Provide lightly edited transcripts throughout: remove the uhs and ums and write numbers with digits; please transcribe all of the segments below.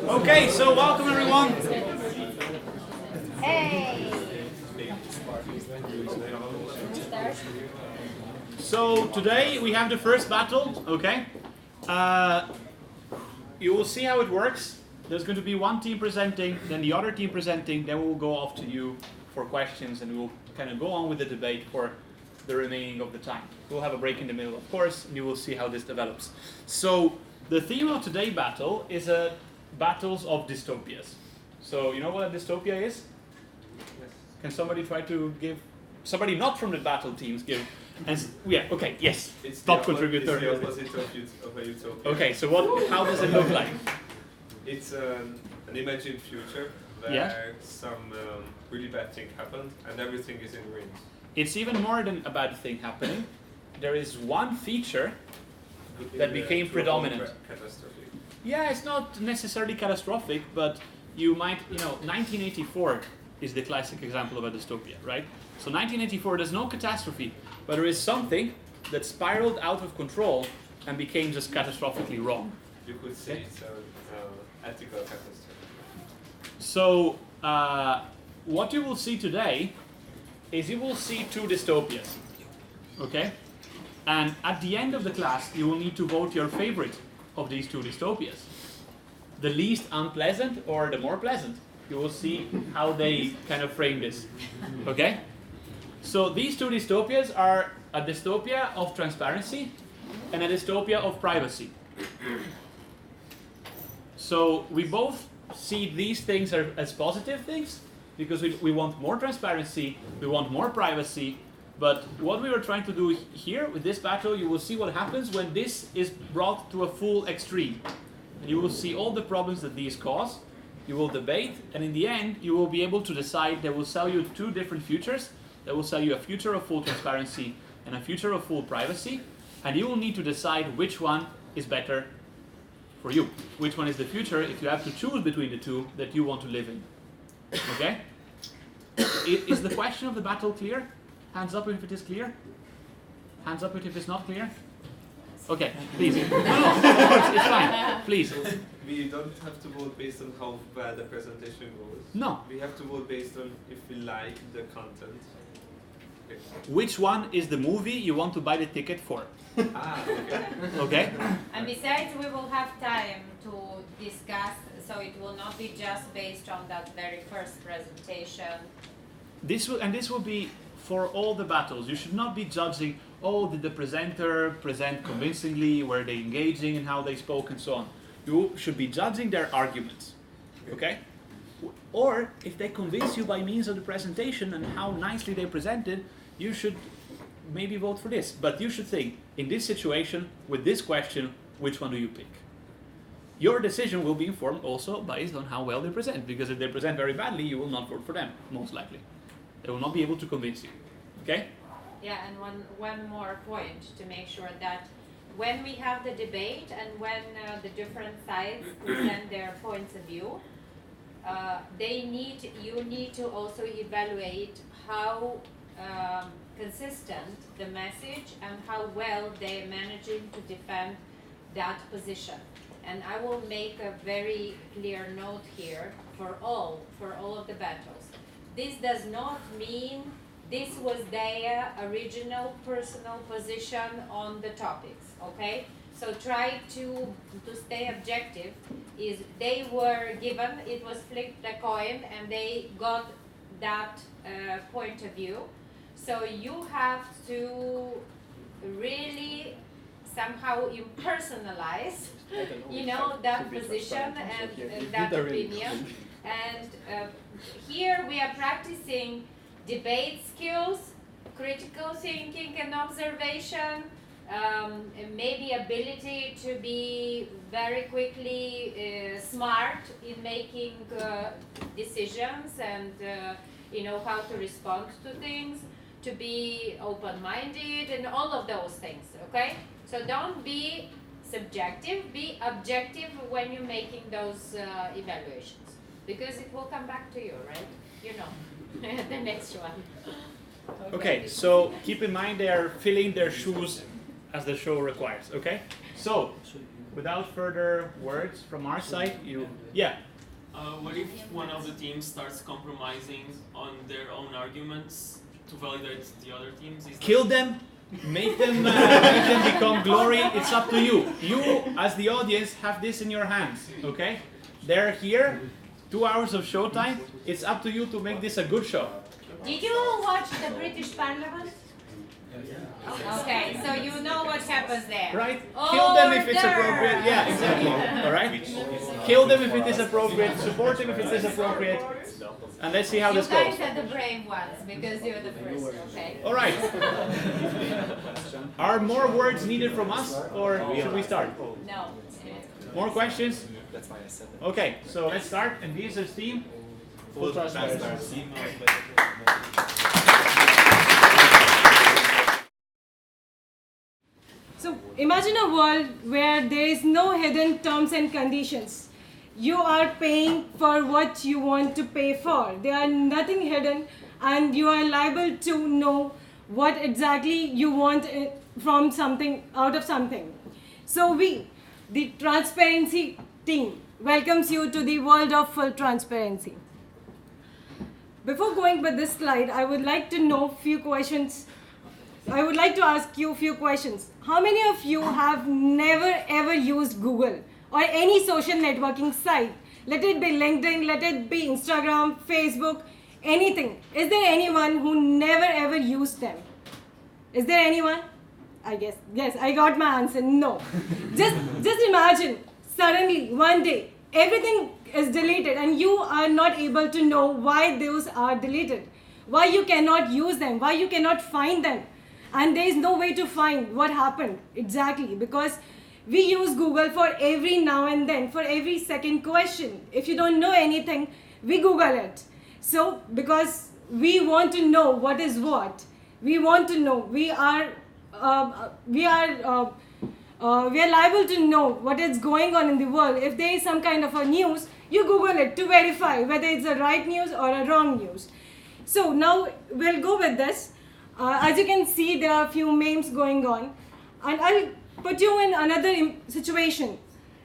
Okay, so welcome everyone. Hey! So today we have the first battle, okay? You will see how it works. There's going to be one team presenting, then the other team presenting, then we will go off to you for questions and we'll kind of go on with the debate for the remaining of the time. We'll have a break in the middle, of course, and you will see how this develops. So the theme of today's battle is battles of dystopias. So you know what a dystopia is? Yes. Can somebody try to give, somebody not from the battle teams give, yeah, okay, yes, It's top the contributor. It's the opposite of a utopia. Okay, so how does it look like? It's an imagined future where Yeah. some really bad thing happened and everything is in ruins. It's even more than a bad thing happening. There is one feature that became predominant. Catastrophe. Yeah, it's not necessarily catastrophic, but you might, 1984 is the classic example of a dystopia, right? So 1984, there's no catastrophe, but there is something that spiraled out of control and became just catastrophically wrong. You could say it's an ethical catastrophe. So what you will see today is you will see two dystopias, okay? And at the end of the class, you will need to vote your favorite of these two dystopias. The least unpleasant or the more pleasant. You will see how they kind of frame this, okay? So these two dystopias are a dystopia of transparency and a dystopia of privacy. So we both see these things as positive things because we want more transparency, we want more privacy, but what we were trying to do here with this battle, you will see what happens when this is brought to a full extreme. And you will see all the problems that these cause, you will debate, and in the end you will be able to decide. They will sell you two different futures. They will sell you a future of full transparency and a future of full privacy, and you will need to decide which one is better for you. Which one is the future, if you have to choose between the two, that you want to live in. Okay? Is the question of the battle clear? Hands up if it is clear. Hands up if it's not clear. Okay, please. No, of course, it's fine. Please. We don't have to vote based on how bad the presentation goes. No. We have to vote based on if we like the content. Okay. Which one is the movie you want to buy the ticket for? Okay. Okay? And besides, we will have time to discuss, so it will not be just based on that very first presentation. This will be for all the battles. You should not be judging, oh, did the presenter present convincingly, were they engaging in how they spoke and so on. You should be judging their arguments, okay? Or if they convince you by means of the presentation and how nicely they presented, you should maybe vote for this. But you should think, in this situation, with this question, which one do you pick? Your decision will be informed also based on how well they present, because if they present very badly, you will not vote for them, most likely. They will not be able to convince you, okay? Yeah, and one more point to make sure that when we have the debate and when the different sides present their points of view, you need to also evaluate how consistent the message and how well they're managing to defend that position. And I will make a very clear note here for all of the battles. This does not mean this was their original personal position on the topics, okay? So try to stay objective. Is they were given, it was flipped a coin and they got that point of view. So you have to really somehow impersonalize, that position and that opinion. And here we are practicing debate skills, critical thinking and observation, and maybe ability to be very quickly smart in making decisions and how to respond to things, to be open-minded and all of those things, okay? So don't be subjective, be objective when you're making those evaluations, because it will come back to you, right? The next one. Okay, so keep in mind they are filling their shoes as the show requires. Okay. So, without further words from our side, yeah. What if one of the teams starts compromising on their own arguments to validate the other teams? Kill them. Make them become glory. It's up to you. You, as the audience, have this in your hands. Okay. They're here. 2 hours of showtime. It's up to you to make this a good show. Did you watch the British Parliament? Okay, so you know what happens there. Right? Kill them if it's appropriate. Yeah, exactly. All right? Kill them if it is appropriate. Support them if it is appropriate. And let's see how this goes. You guys are the brave ones because you're the first, okay? All right. Are more words needed from us, or should we start? No. More questions? That's why I said that. Okay, so let's start. And this is team. Full transparency. So imagine a world where there is no hidden terms and conditions. You are paying for what you want to pay for. There are nothing hidden, and you are liable to know what exactly you want from something, out of something. So we, the transparency team, welcomes you to the world of full transparency. Before going with this slide, I would like to know few questions. I would like to ask you a few questions. How many of you have never ever used Google or any social networking site? Let it be LinkedIn, let it be Instagram, Facebook, anything. Is there anyone who never ever used them? Is there anyone? I guess, yes, I got my answer, no. Just imagine, suddenly, one day, everything is deleted and you are not able to know why those are deleted, why you cannot use them, why you cannot find them. And there is no way to find what happened exactly, because we use Google for every now and then, for every second question. If you don't know anything, we Google it. So, because we want to know what is what, we want to know, we are liable to know what is going on in the world. If there is some kind of a news, you Google it to verify whether it's a right news or a wrong news. So now we'll go with this. As you can see, there are a few memes going on. And I'll put you in another situation.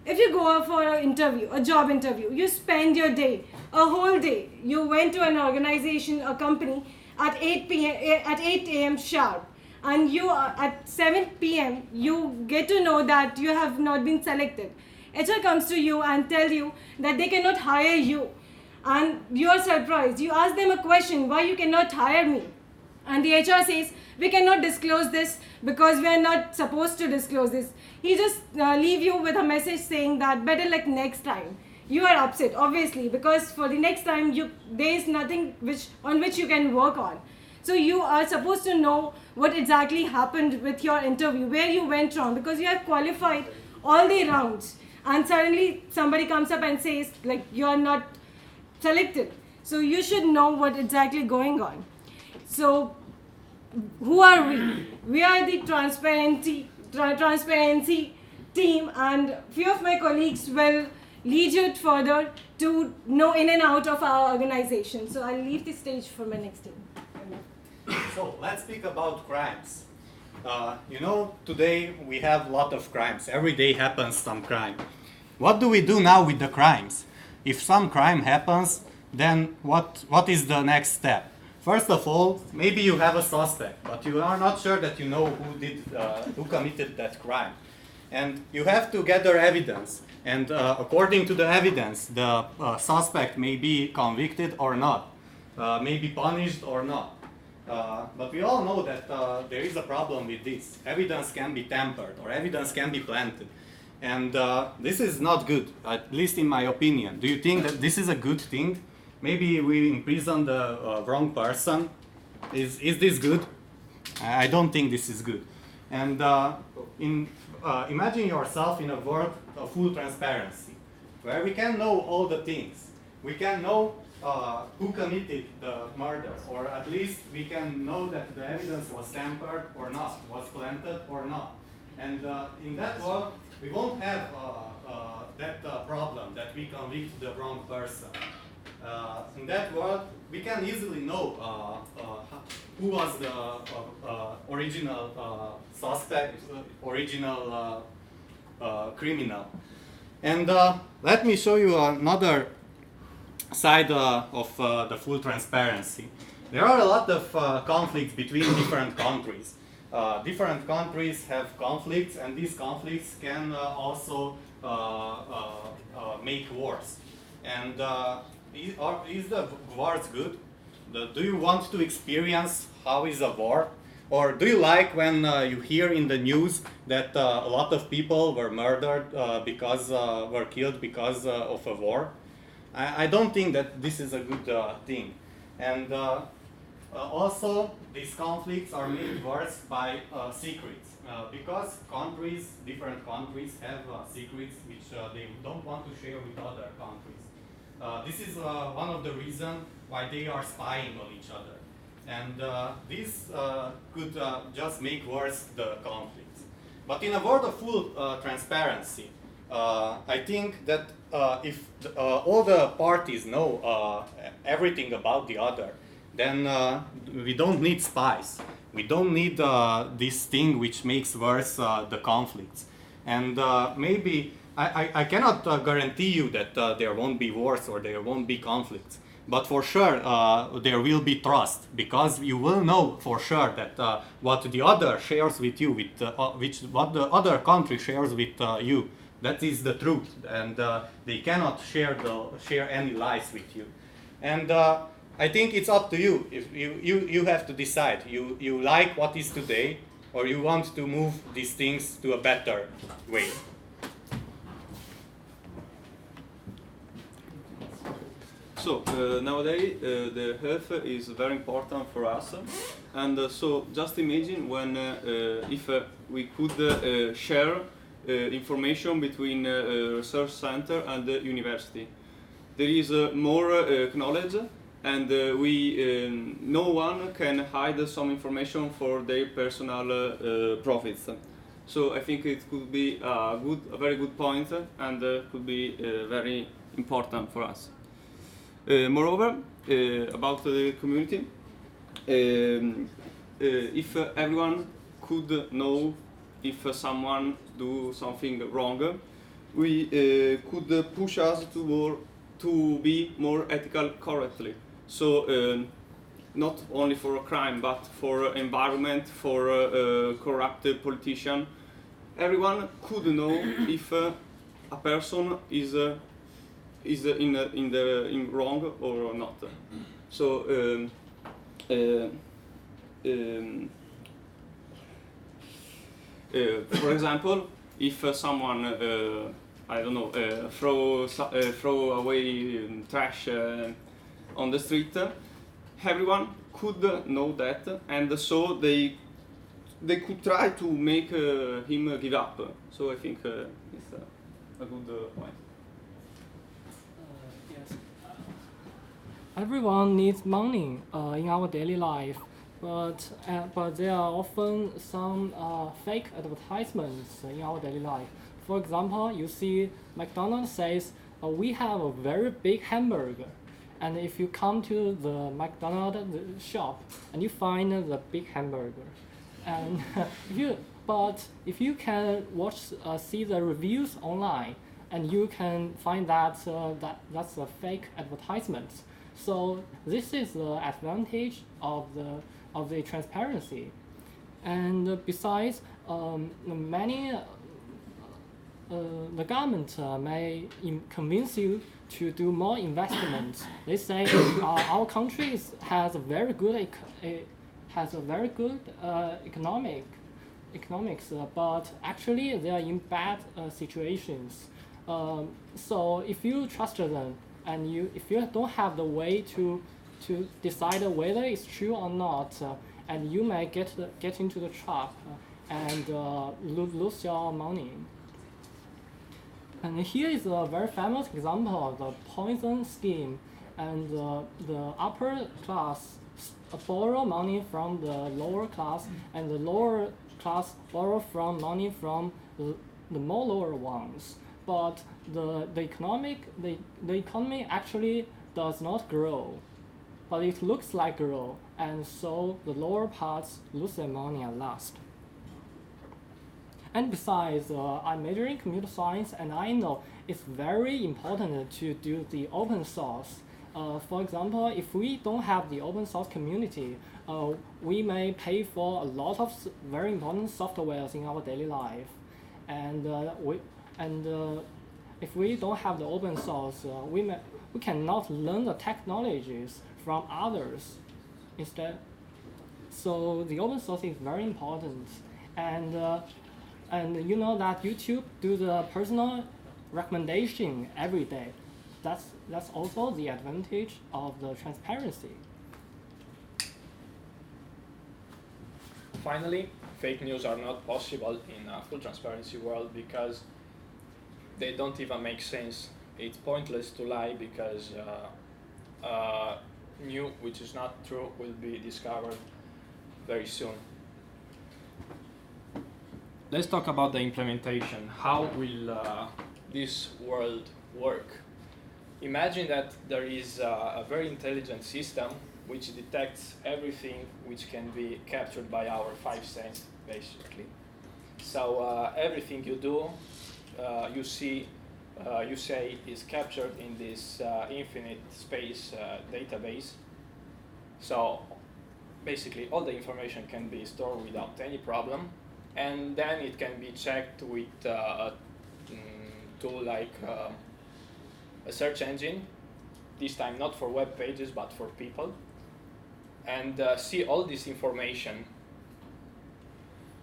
If you go out for an interview, a job interview, you spend your day, a whole day. You went to an organization, a company, at 8 a.m. sharp. And you are at 7 p.m. you get to know that you have not been selected. HR comes to you and tell you that they cannot hire you. And you are surprised. You ask them a question, why you cannot hire me? And the HR says, we cannot disclose this because we are not supposed to disclose this. He just leave you with a message saying that better luck next time. You are upset, obviously, because for the next time, there is nothing on which you can work on. So you are supposed to know what exactly happened with your interview, where you went wrong, because you have qualified all the rounds. And suddenly somebody comes up and says, like, you are not selected. So you should know what exactly going on. So who are we? We are the transparency team, and few of my colleagues will lead you further to know in and out of our organization. So I'll leave the stage for my next team. So let's speak about crimes. Today we have a lot of crimes. Every day happens some crime. What do we do now with the crimes? If some crime happens, then what is the next step? First of all, maybe you have a suspect, but you are not sure that you know who committed that crime. And you have to gather evidence. And according to the evidence, the suspect may be convicted or not, may be punished or not. But we all know that there is a problem with this. Evidence can be tampered or evidence can be planted. And this is not good, at least in my opinion. Do you think that this is a good thing? Maybe we imprison the wrong person. Is this good? I don't think this is good. And imagine yourself in a world of full transparency, where we can know all the things. We can know who committed the murder, or at least we can know that the evidence was tampered or not, was planted or not. And in that world, we won't have that problem that we convict the wrong person. In that world, we can easily know who was the original suspect, original criminal. And let me show you another side of the full transparency. There are a lot of conflicts between different countries. Different countries have conflicts, and these conflicts can also make wars. And is the wars good? Do you want to experience how is a war? Or do you like when you hear in the news that a lot of people were murdered were killed because of a war? I don't think that this is a good thing. And also, these conflicts are made worse by secrets. Because different countries have secrets which they don't want to share with other countries. This is one of the reasons why they are spying on each other. And this could just make worse the conflicts. But in a world of full transparency, I think that if all the parties know everything about the other, then we don't need spies. We don't need this thing which makes worse the conflicts. And maybe I cannot guarantee you that there won't be wars or there won't be conflicts. But for sure, there will be trust, because you will know for sure that what the other shares with you, what the other country shares with you, that is the truth, and they cannot share any lies with you. And I think it's up to you. If you have to decide. You like what is today, or you want to move these things to a better way. So nowadays the health is very important for us, and so just imagine when if we could share information between research center and the university. There is more knowledge, and no one can hide some information for their personal profits. So I think it could be a very good point, and could be very important for us. Moreover, about the community, if everyone could know if someone do something wrong, we could push us to be more ethical correctly. So not only for a crime, but for environment, for corrupt politician, everyone could know if a person is in wrong or not. So for example, if someone I don't know throw away trash on the street, everyone could know that, and so they could try to make him give up. So I think it's a good point. Yes. Everyone needs money in our daily life, but there are often some fake advertisements in our daily life. For example, you see McDonald's says we have a very big hamburger, and if you come to the McDonald's shop and you find the big hamburger, and if you can see the reviews online, and you can find that's a fake advertisement. So this is the advantage of the transparency. And besides, the government may convince you to do more investment. They say our country has a very good economics, but actually they are in bad situations. So if you trust them, and if you don't have the way to decide whether it's true or not, and you may get into the trap and lose your money. And here is a very famous example of the poison scheme, and the upper class borrow money from the lower class, and the lower class borrow money from the more lower ones. But the economy actually does not grow, but it looks like grow, and so the lower parts lose their money at last. And besides, I'm majoring in computer science, and I know it's very important to do the open source. For example, if we don't have the open source community, we may pay for a lot of very important softwares in our daily life, and if we don't have the open source, we cannot learn the technologies from others instead. So the open source is very important, and you know that YouTube do the personal recommendation every day. That's also the advantage of the transparency. Finally, fake news are not possible in a full transparency world because they don't even make sense. It's pointless to lie because new, which is not true, will be discovered very soon. Let's talk about the implementation. How will this world work? Imagine that there is a very intelligent system which detects everything which can be captured by our 5 senses, basically. So everything you do, you see, you say is captured in this infinite space database. So basically all the information can be stored without any problem, and then it can be checked with a tool like a search engine, this time not for web pages but for people, and see all this information.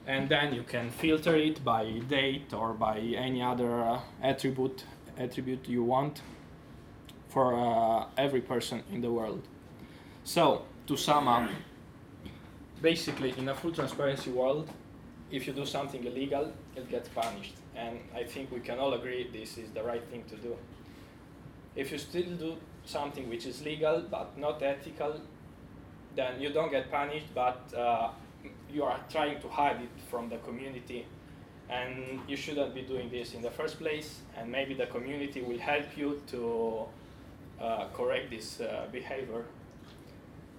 And then you can filter it by date or by any other attribute you want for every person in the world. So, to sum up, basically in a full transparency world, if you do something illegal, it gets punished. And I think we can all agree this is the right thing to do. If you still do something which is legal but not ethical, then you don't get punished, but you are trying to hide it from the community, and you shouldn't be doing this in the first place, and maybe the community will help you to correct this behavior.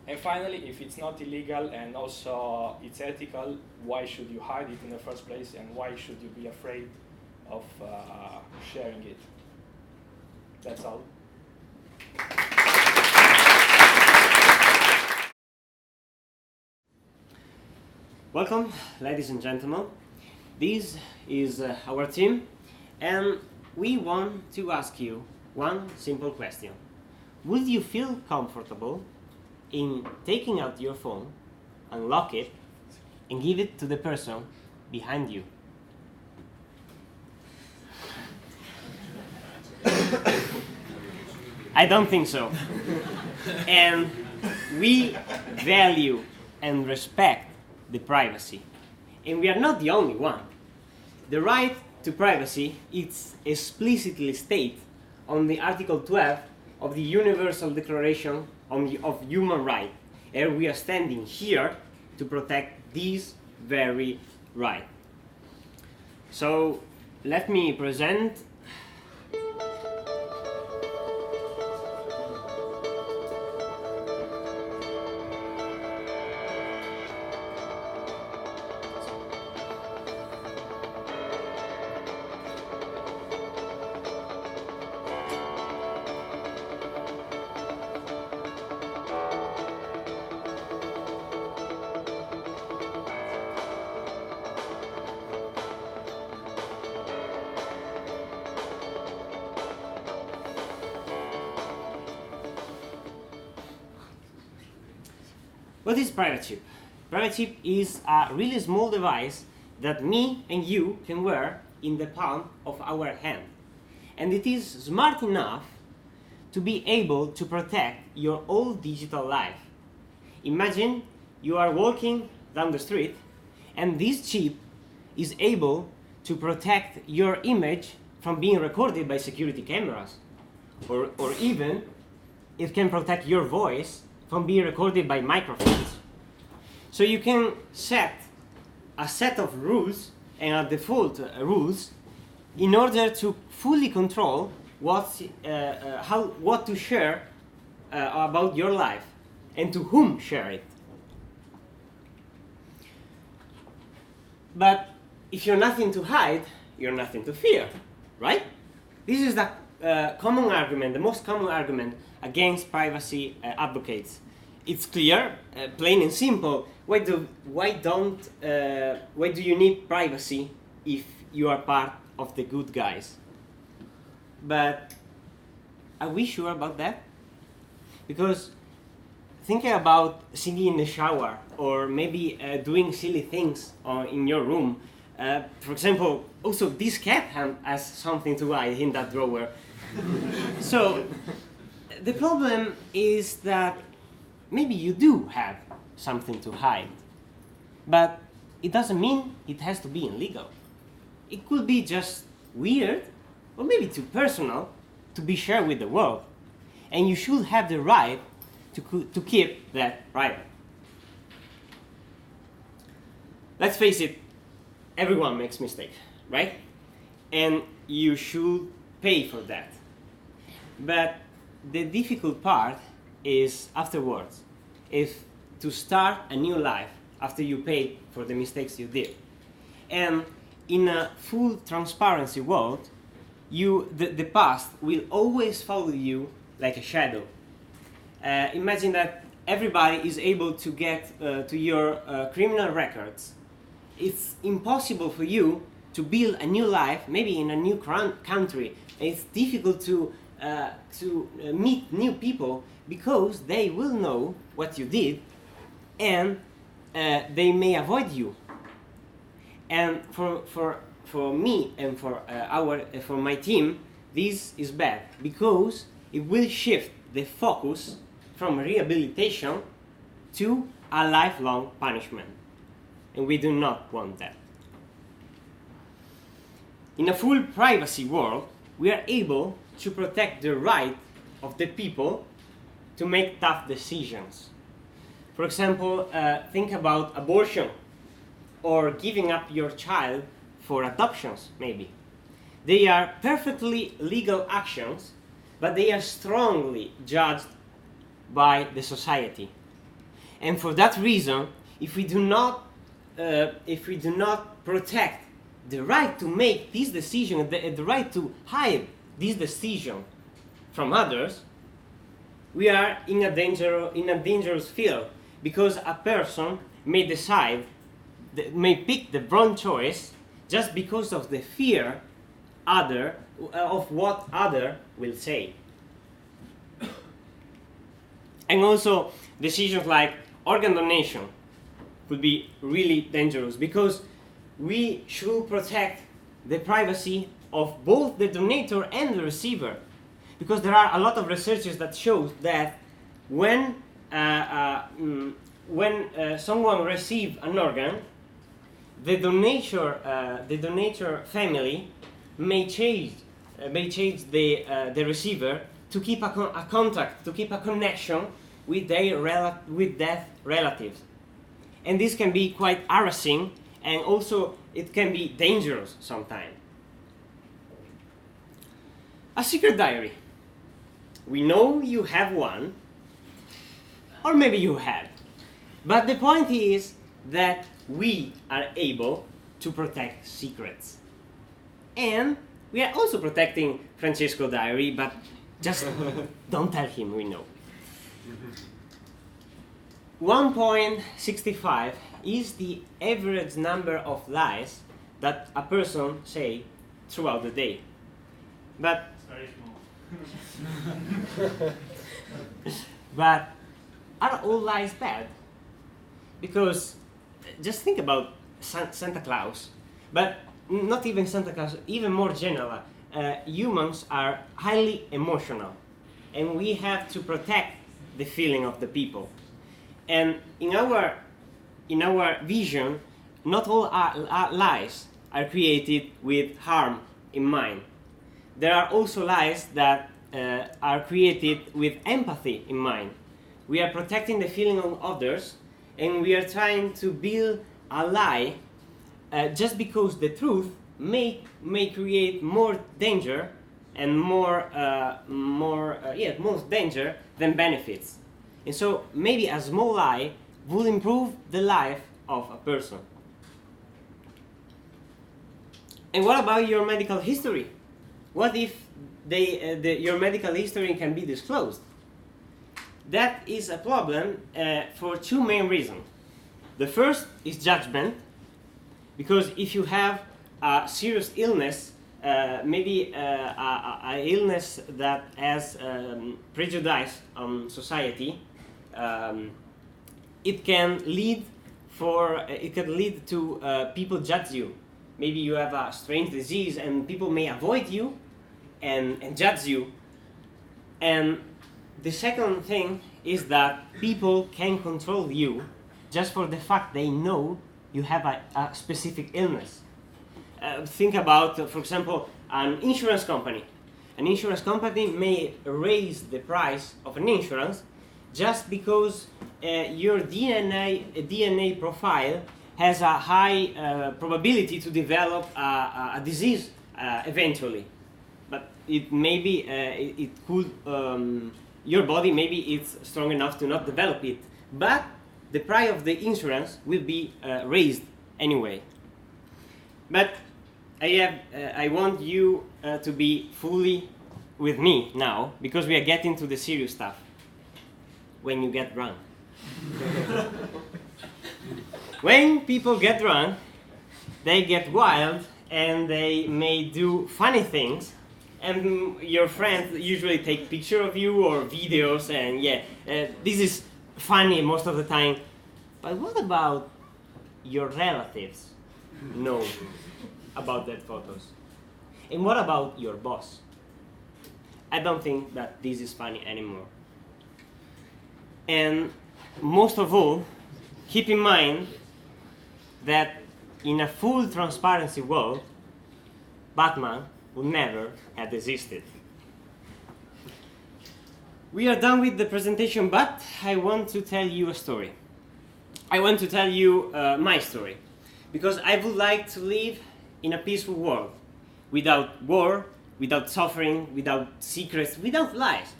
And finally, if it's not illegal and also it's ethical, why should you hide it in the first place, and why should you be afraid of sharing it? That's all. Welcome, ladies and gentlemen. This is our team, and we want to ask you one simple question. Would you feel comfortable in taking out your phone, unlock it, and give it to the person behind you? I don't think so. And we value and respect the privacy. And we are not the only one. The right to privacy is explicitly stated on the Article 12 of the Universal Declaration of Human Rights. And we are standing here to protect this very right. So let me present what is private chip? Private chip is a really small device that me and you can wear in the palm of our hand. And it is smart enough to be able to protect your whole digital life. Imagine you are walking down the street and this chip is able to protect your image from being recorded by security cameras. Or even it can protect your voice from being recorded by microphones. So you can set a set of rules and a default rules in order to fully control what to share about your life and to whom share it. But if you're nothing to hide, you're nothing to fear, right? This is the common argument, the most common argument against privacy advocates. It's clear, plain and simple. Why do you need privacy if you are part of the good guys? But are we sure about that? Because thinking about singing in the shower or maybe doing silly things in your room. For example, also this cat has something to hide in that drawer. So the problem is that maybe you do have something to hide, but it doesn't mean it has to be illegal. It could be just weird or maybe too personal to be shared with the world, and you should have the right to keep that private. Let's face it, everyone makes mistakes, right? And you should pay for that. But the difficult part is afterwards, if to start a new life after you pay for the mistakes you did. And in a full transparency world, the past will always follow you like a shadow. Imagine that everybody is able to get to your criminal records. It's impossible for you to build a new life, maybe in a new country. It's difficult to meet new people because they will know what you did and they may avoid you. And for me and for my team, this is bad because it will shift the focus from rehabilitation to a lifelong punishment. And we do not want that. In a full privacy world, we are able to protect the right of the people to make tough decisions. For example, think about abortion or giving up your child for adoptions, maybe. They are perfectly legal actions, but they are strongly judged by the society. And for that reason, if we do not protect the right to make this decision, the right to hide this decision from others, we are in a dangerous field, because a person may may pick the wrong choice just because of the fear of what other will say. And also decisions like organ donation could be really dangerous, because we should protect the privacy of both the donator and the receiver, because there are a lot of researches that show that when someone receives an organ, the donator family may change the receiver to keep a contact, to keep a connection with their relatives. And this can be quite harassing, and also it can be dangerous sometimes. A secret diary. We know you have one, or maybe you had. But the point is that we are able to protect secrets. And we are also protecting Francesco's diary, but just don't tell him we know. 1.65 is the average number of lies that a person say throughout the day. But Very small. but are all lies bad? Because just think about Santa Claus, but not even Santa Claus, even more general. Humans are highly emotional, and we have to protect the feeling of the people. And in our vision, not all lies are created with harm in mind. There are also lies that are created with empathy in mind. We are protecting the feeling of others, and we are trying to build a lie just because the truth may create more danger and more danger than benefits. And so maybe a small lie will improve the life of a person. And what about your medical history? What if your medical history can be disclosed? That is a problem for two main reasons. The first is judgment, because if you have a serious illness, maybe a illness that has prejudice on society, it can lead to people judge you. Maybe you have a strange disease and people may avoid you and judge you. And the second thing is that people can control you just for the fact they know you have a specific illness. Think about, for example, an insurance company. An insurance company may raise the price of an insurance just because your DNA profile has a high probability to develop a disease eventually. But it maybe it could your body maybe it's strong enough to not develop it, but the price of the insurance will be raised anyway. But I want you to be fully with me now, because we are getting to the serious stuff. When you get drunk. When people get drunk, they get wild and they may do funny things, and your friends usually take pictures of you or videos, and this is funny most of the time. But what about your relatives know about that photos? And what about your boss? I don't think that this is funny anymore. And most of all, keep in mind that in a full transparency world, Batman would never have existed. We are done with the presentation, but I want to tell you a story. I want to tell you my story, because I would like to live in a peaceful world, without war, without suffering, without secrets, without lies.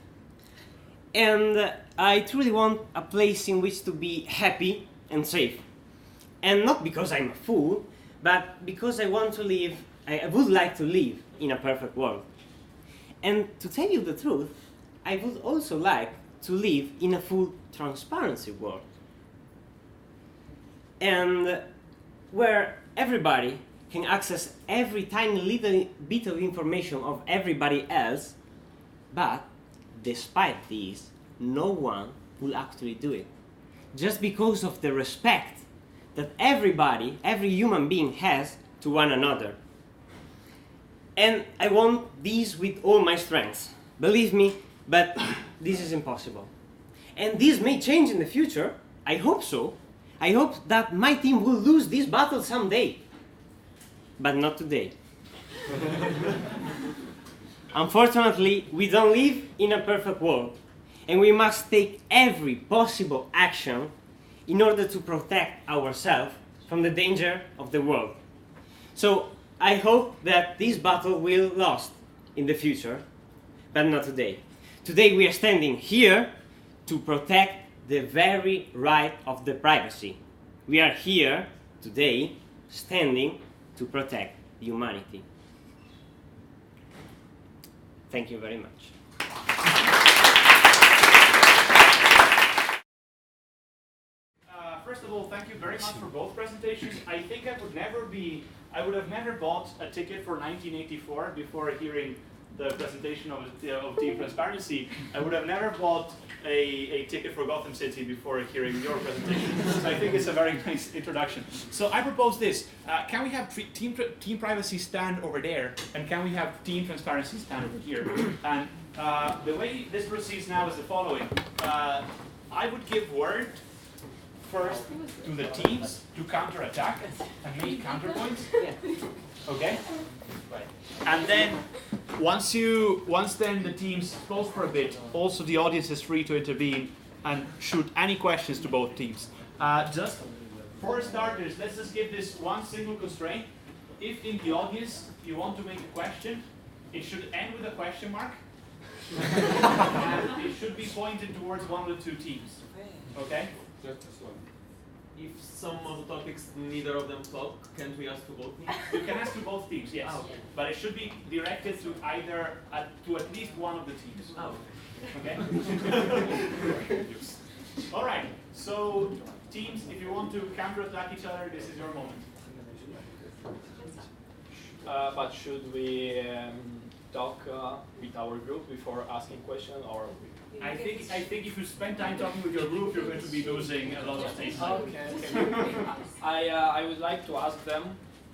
And I truly want a place in which to be happy and safe. And not because I'm a fool, but because I would like to live in a perfect world. And to tell you the truth, I would also like to live in a full transparency world. And where everybody can access every tiny little bit of information of everybody else, but despite this, no one will actually do it. Just because of the respect that every human being has to one another. And I want this with all my strength. Believe me, but this is impossible. And this may change in the future. I hope so. I hope that my team will lose this battle someday. But not today. Unfortunately, we don't live in a perfect world, and we must take every possible action in order to protect ourselves from the danger of the world. So I hope that this battle will last in the future, but not today. Today we are standing here to protect the very right of the privacy. We are here today standing to protect humanity. Thank you very much. First of all, thank you very much for both presentations. I think I would have never bought a ticket for 1984 before hearing the presentation of Team Transparency. I would have never bought a ticket for Gotham City before hearing your presentation. So I think it's a very nice introduction. So I propose this. Can we have team privacy stand over there, and can we have Team Transparency stand over here? And the way this proceeds now is the following. I would give word first to the teams to counterattack and make counterpoints. Okay? And then once then the teams pause for a bit, also the audience is free to intervene and shoot any questions to both teams. Just for starters, let's just give this one single constraint. If in the audience you want to make a question, it should end with a question mark. And it should be pointed towards one of the two teams. Okay? If some of the topics neither of them talk, can't we ask to both teams? You can ask to both teams, yes. Oh, okay. But it should be directed to either to at least one of the teams. Oh, Okay? All right. So teams, if you want to counter-attack each other, this is your moment. But should we talk with our group before asking questions, or? I think if you spend time talking with your group, you're going to be losing a lot of things. Okay. I would like to ask them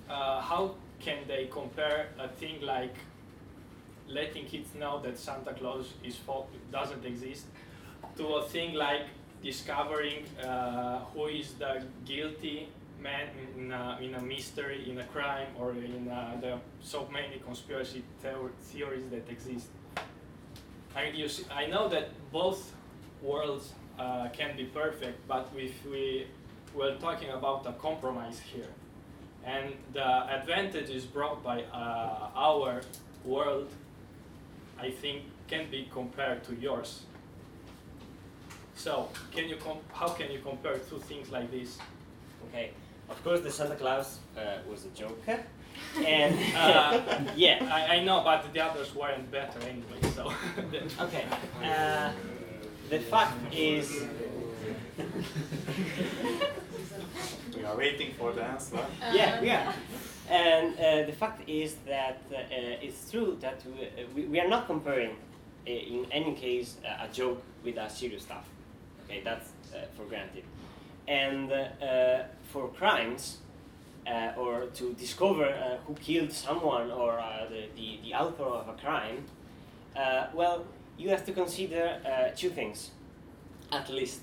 how can they compare a thing like letting kids know that Santa Claus doesn't exist to a thing like discovering who is the guilty man in a mystery, in a crime, or in the so many conspiracy theories that exist. I mean, I know that both worlds can be perfect, but if we're talking about a compromise here, and the advantages brought by our world, I think, can be compared to yours. So, how can you compare two things like this? Okay, of course the Santa Claus was a joke, and yeah, I know, but the others weren't better anyway. So okay, the fact is, We are waiting for the answer. yeah, we are, and the fact is that it's true that we are not comparing, in any case, a joke with a serious stuff. Okay, that's for granted. And for crimes, or to discover who killed someone, or the author of a crime, well, you have to consider two things, at least.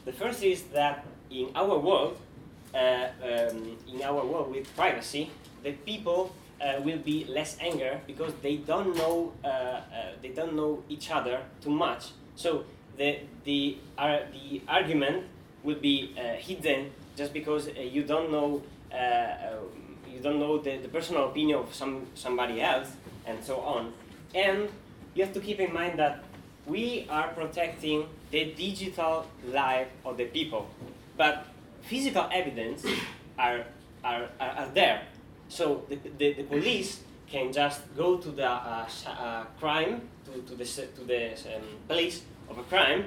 The first is that in our world with privacy, the people will be less angry because they don't know each other too much. So the argument will be hidden just because you don't know the personal opinion of somebody else, and so on. And you have to keep in mind that we are protecting the digital life of the people, but physical evidence are there. So the police can just go to the crime, to the place of a crime,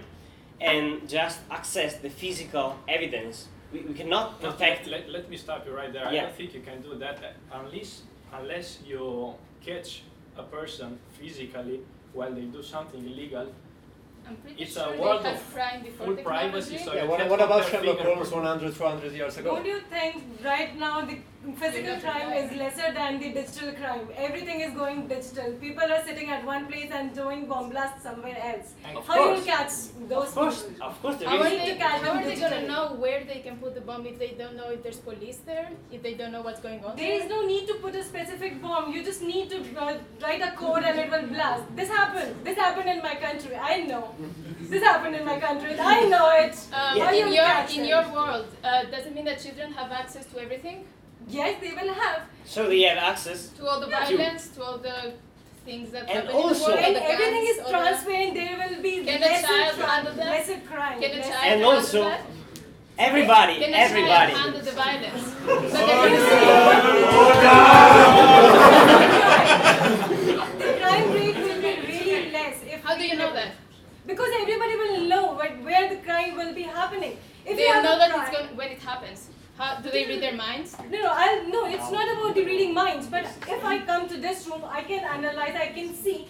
and just access the physical evidence. We cannot protect. Let me stop you right there. Yeah. I don't think you can do that unless you catch a person physically while they do something illegal. I'm pretty It's sure a world they had of crime before full technology. privacy. So Yeah, you what can't about put their Sherlock finger- Holmes 100, 200 years ago? Don't you think right now the physical crime is lesser than the digital crime? Everything is going digital. People are sitting at one place and doing bomb blasts somewhere else. Of How you course. will catch those Of course, people? of course, there How are is. they, catch how them are they gonna digitally. know where they can put the bomb if they don't know if there's police there? If they don't know what's going on? There is no need to put a specific bomb. You just need to write a code and it will blast. This happened. This happened in my country. I know. This happened in my country. I know it. How you will catch In them? your world, does it mean that children have access to everything? Yes, they will have. So they have access. To all the violence, to all the things that And happen in the also- world? all When the everything gangs, is all the- transparent, there will be Can a lesser child crime. handle that? Lesser crime. Can a lesser- child And handle also, that? everybody, Can a child everybody. handle the violence? The crime rate will be really less. How do you know that? Because everybody will know where the crime will be happening. If They you have know a that crime- it's going when it happens. How do they read their minds? No, it's not about the reading minds. But if I come to this room, I can analyze. I can see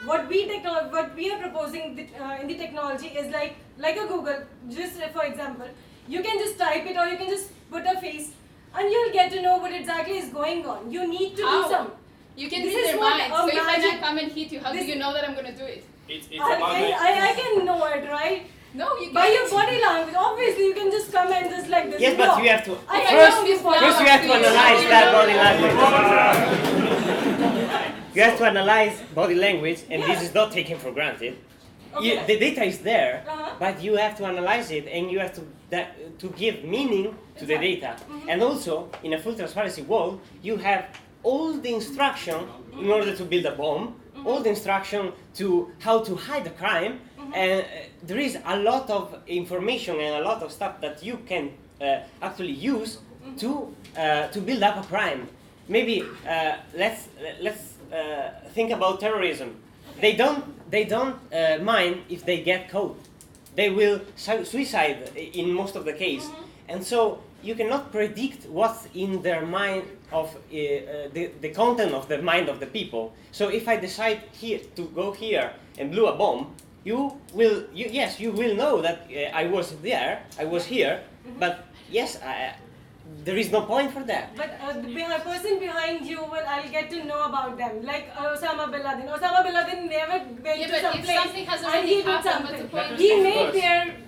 what we are proposing in the technology is like a Google. Just for example, you can just type it or you can just put a face, and you'll get to know what exactly is going on. You need to How? do some. You can This read is their what minds. a So if I magic- now come and hit you, how do this- you know that I'm going to do it? It's about like, I can know it, right? No, you By your can't. body language. Obviously, you can just come and just like this. Yes, but No. you have to. I First, know this body first you have to language. analyze that body language. You have to analyze body language, and this is not taken for granted. Okay. The data is there, Uh-huh. but you have to analyze it, and you have to give meaning to the data. And also, in a full transparency world, you have all the instruction in order to build a bomb, all the instruction to how to hide a crime, and there is a lot of information and a lot of stuff that you can actually use to build up a crime. Maybe let's think about terrorism. They don't mind if they get caught. They will suicide in most of the case, and so you cannot predict what's in their mind of the content of the mind of the people. So if I decide here to go here and blew a bomb, you will know that I was there, I was here, but yes, there is no point for that. But the person behind you, I'll get to know about them. Like Osama bin Laden. Osama bin Laden never went to but some if place something has and already he did happened, what's the something. point of He saying made it?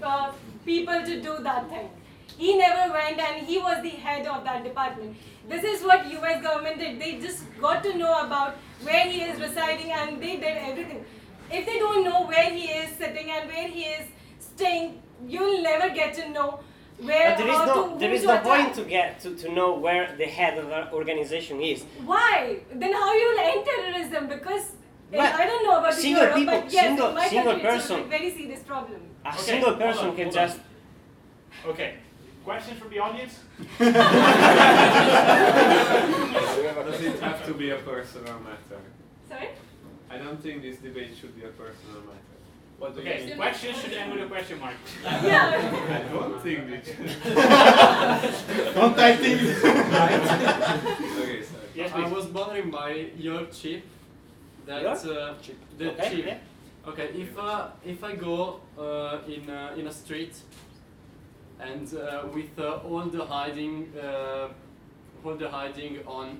their people to do that thing. He never went and he was the head of that department. This is what US government did. They just got to know about where he is residing and they did everything. If they don't know where he is sitting and where he is staying, you'll never get to know where, But there is no point to get to know where the head of the organization is. Why? Then how you will end terrorism? Because But I don't know about single Europe, people- but yes, single- in my single country it's person. a very serious problem. A Okay, single hold person on, can hold on. just. Okay. Questions from the audience? Does it have to be a personal matter? Sorry? I don't think this debate should be a personal matter. What do you Okay, mean? questions should end with a question mark. Yeah. I don't think it should. Don't I think? Okay, sorry. Yes, I please. was bothering by your chip. That Your? the Okay, chip. yeah. Okay, if I go in a street and with all the hiding on,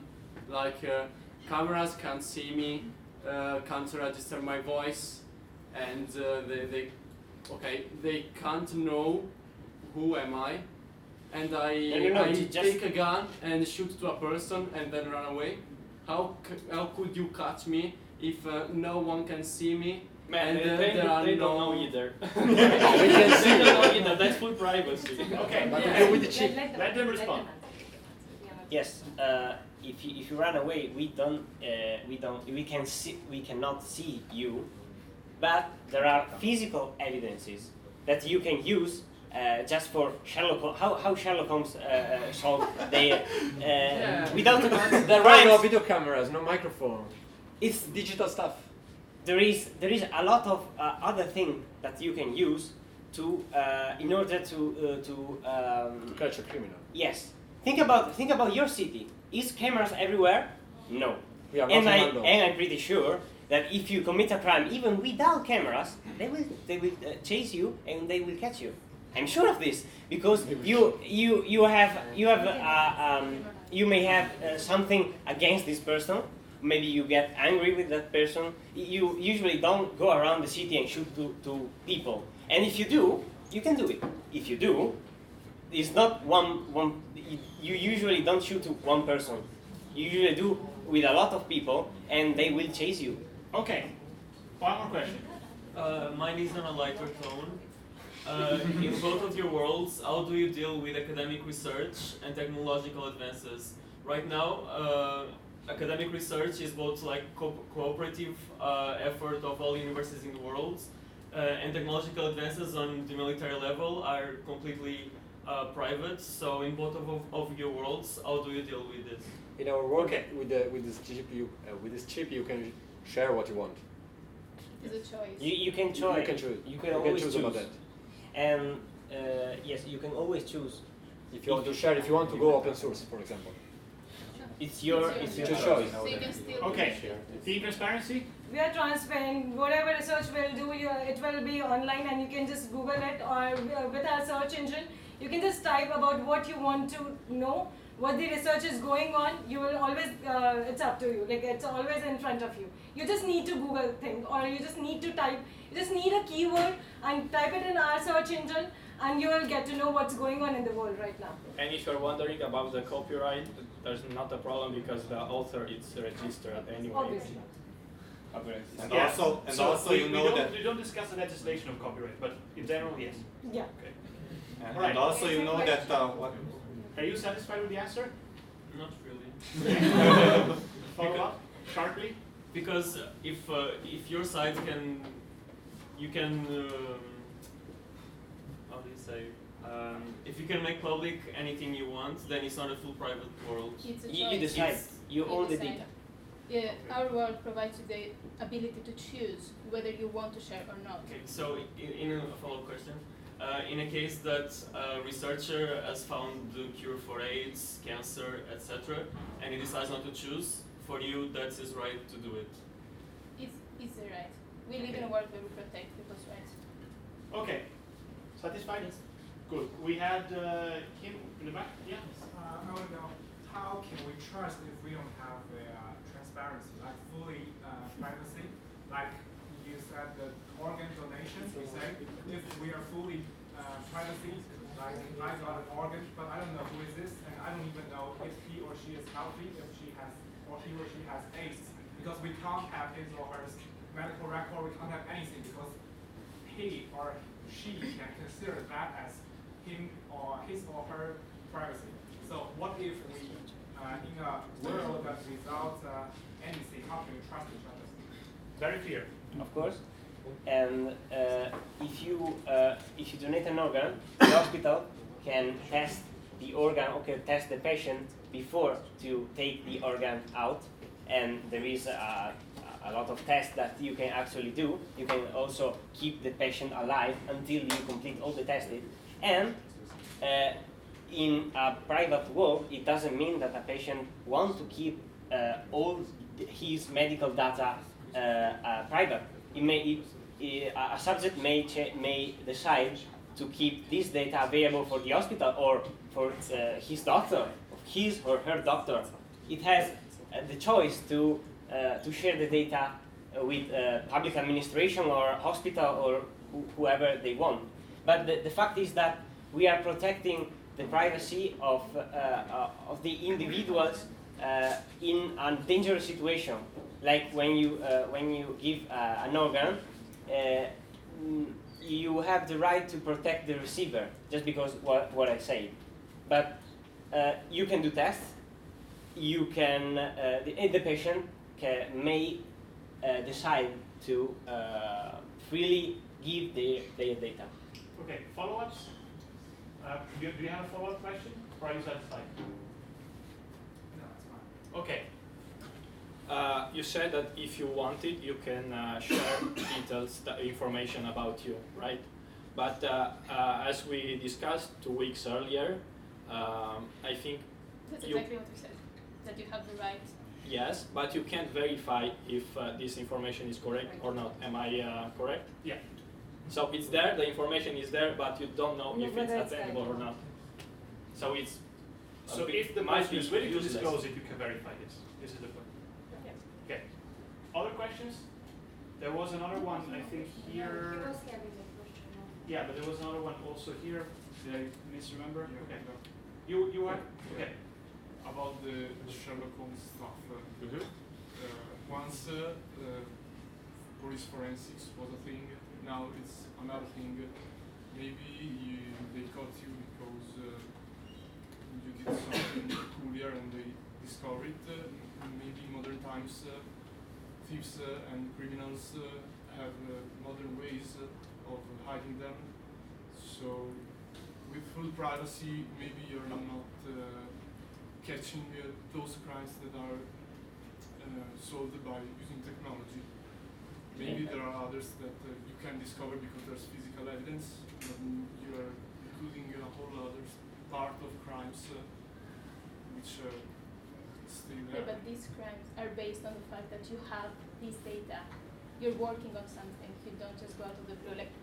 like cameras can't see me, can't register my voice, and they can't know who am I, and I No, just take a gun and shoot to a person and then run away. How could you catch me if no one can see me? Man, and they there are don't no know either. We can see. They don't know either. That's full privacy. Okay, But yeah. with the chip. Let them respond. Yes. If you run away, we cannot see you, but there are physical evidences that you can use just for Sherlock Holmes. How Sherlock Holmes solved the without the There are rhymes. no video cameras, no microphone. It's Digital stuff. there is a lot of other things that you can use to in order to Catch a criminal. yes. Think about your city. Is cameras everywhere? No. We are not And Orlando. I'm pretty sure that if you commit a crime even without cameras, they will chase you and they will catch you. I'm sure of this because you may have something against this person. Maybe you get angry with that person. You usually don't go around the city and shoot to people. And if you do, you can do it. If you do, it's not one. You usually don't shoot to one person. You usually do with a lot of people, and they will chase you. Okay. One more question. Mine is on a lighter tone. In both of your worlds, how do you deal with academic research and technological advances? Right now, academic research is both like cooperative effort of all universities in the world, and technological advances on the military level are completely private. So in both of your worlds, how do you deal with this? In our work, Okay. with this chip, you can share what you want. It's a choice. You can choose. You can choose. You can always choose. about that. And yes, you can always choose. If you want to share, if you want to go open source, for example. It's your It's your choice. choice. So you can still Okay. Team transparency? We are transparent. Whatever research we'll do, it will be online and you can just Google it, or with our search engine, you can just type about what you want to know, what the research is going on. You will always, it's up to you. Like it's always in front of you. You just need to Google things, or you just need to type. You just need a keyword and type it in our search engine, and you will get to know what's going on in the world right now. And if you're wondering about the copyright, there's not a problem because the author is registered anyway. Obviously. And Yeah. also you know that. We don't discuss the legislation of copyright, but in general, yes. Yeah. Okay. And Right. also you know that what. Are you satisfied with the answer? Not really. Follow up? sharply? Because if your site can, you can, how do you say? If you can make public anything you want, then it's not a full private world. It's a You choice. decide. You own the decide. data. Yeah, our world provides you the ability to choose whether you want to share or not. Okay, so in a follow-up question, in a case that a researcher has found the cure for AIDS, cancer, etc., and he decides not to choose, for you that's his right to do it. It's the right. We live in a world where we protect people's rights. Okay. Satisfied? Yes. Good. We had him in the back. Yeah. I want to know, how can we trust if we don't have transparency, like fully privacy? Like you said, the organ donations, we say, if we are fully privacy, like I got an organ, but I don't know who is this, and I don't even know if he or she is healthy, if she has, or he or she has AIDS, because we can't have his or her medical record, we can't have anything, because he or she can consider that as him or his or her privacy. So what if we, in a world that without anything, how can we trust each other? Very clear. Of course. And if you donate an organ, the hospital can test the organ or can test the patient before to take the organ out. And there is a lot of tests that you can actually do. You can also keep the patient alive until you complete all the testing. And in a private world, it doesn't mean that a patient wants to keep all his medical data private. A subject may decide to keep this data available for the hospital or for his doctor, his or her doctor. It has the choice to share the data with public administration or hospital or whoever they want. But the fact is that we are protecting the privacy of the individuals in a dangerous situation. Like when you give an organ, you have the right to protect the receiver, just because what I say. But you can do tests. You can the patient may decide to freely give their data. Okay. Follow-ups. Do you have a follow-up question, or are you satisfied? No, it's fine. Okay. You said that if you want it, you can share details, information about you, right? But as we discussed 2 weeks earlier, I think That's exactly what we said, that you have the right. yes, but you can't verify if this information is correct or not. Am I correct? Yeah. So it's there, the information is there, but you don't know if it's that's attainable right. or not. So it's So if the might person be is willing to useless. disclose it, you can verify this. This is the point. Yeah. Okay. Other questions? There was another one, I think here. He was having a question. Yeah, but there was another one also here. Did I misremember? Yeah, Okay. no. You were? Okay. About the Sherlock Holmes stuff. Once police forensics was a thing, now it's another thing. Maybe they caught you because you did something peculiar and they discover it. Maybe in modern times, thieves and criminals have modern ways of hiding them. So with full privacy, maybe you're not catching those crimes that are solved by using technology. Maybe there are others that you can discover because there's physical evidence, but you are including a whole other part of crimes which are still Yeah, there. but these crimes are based on the fact that you have this data. You're working on something. You don't just go out of the blue. Like,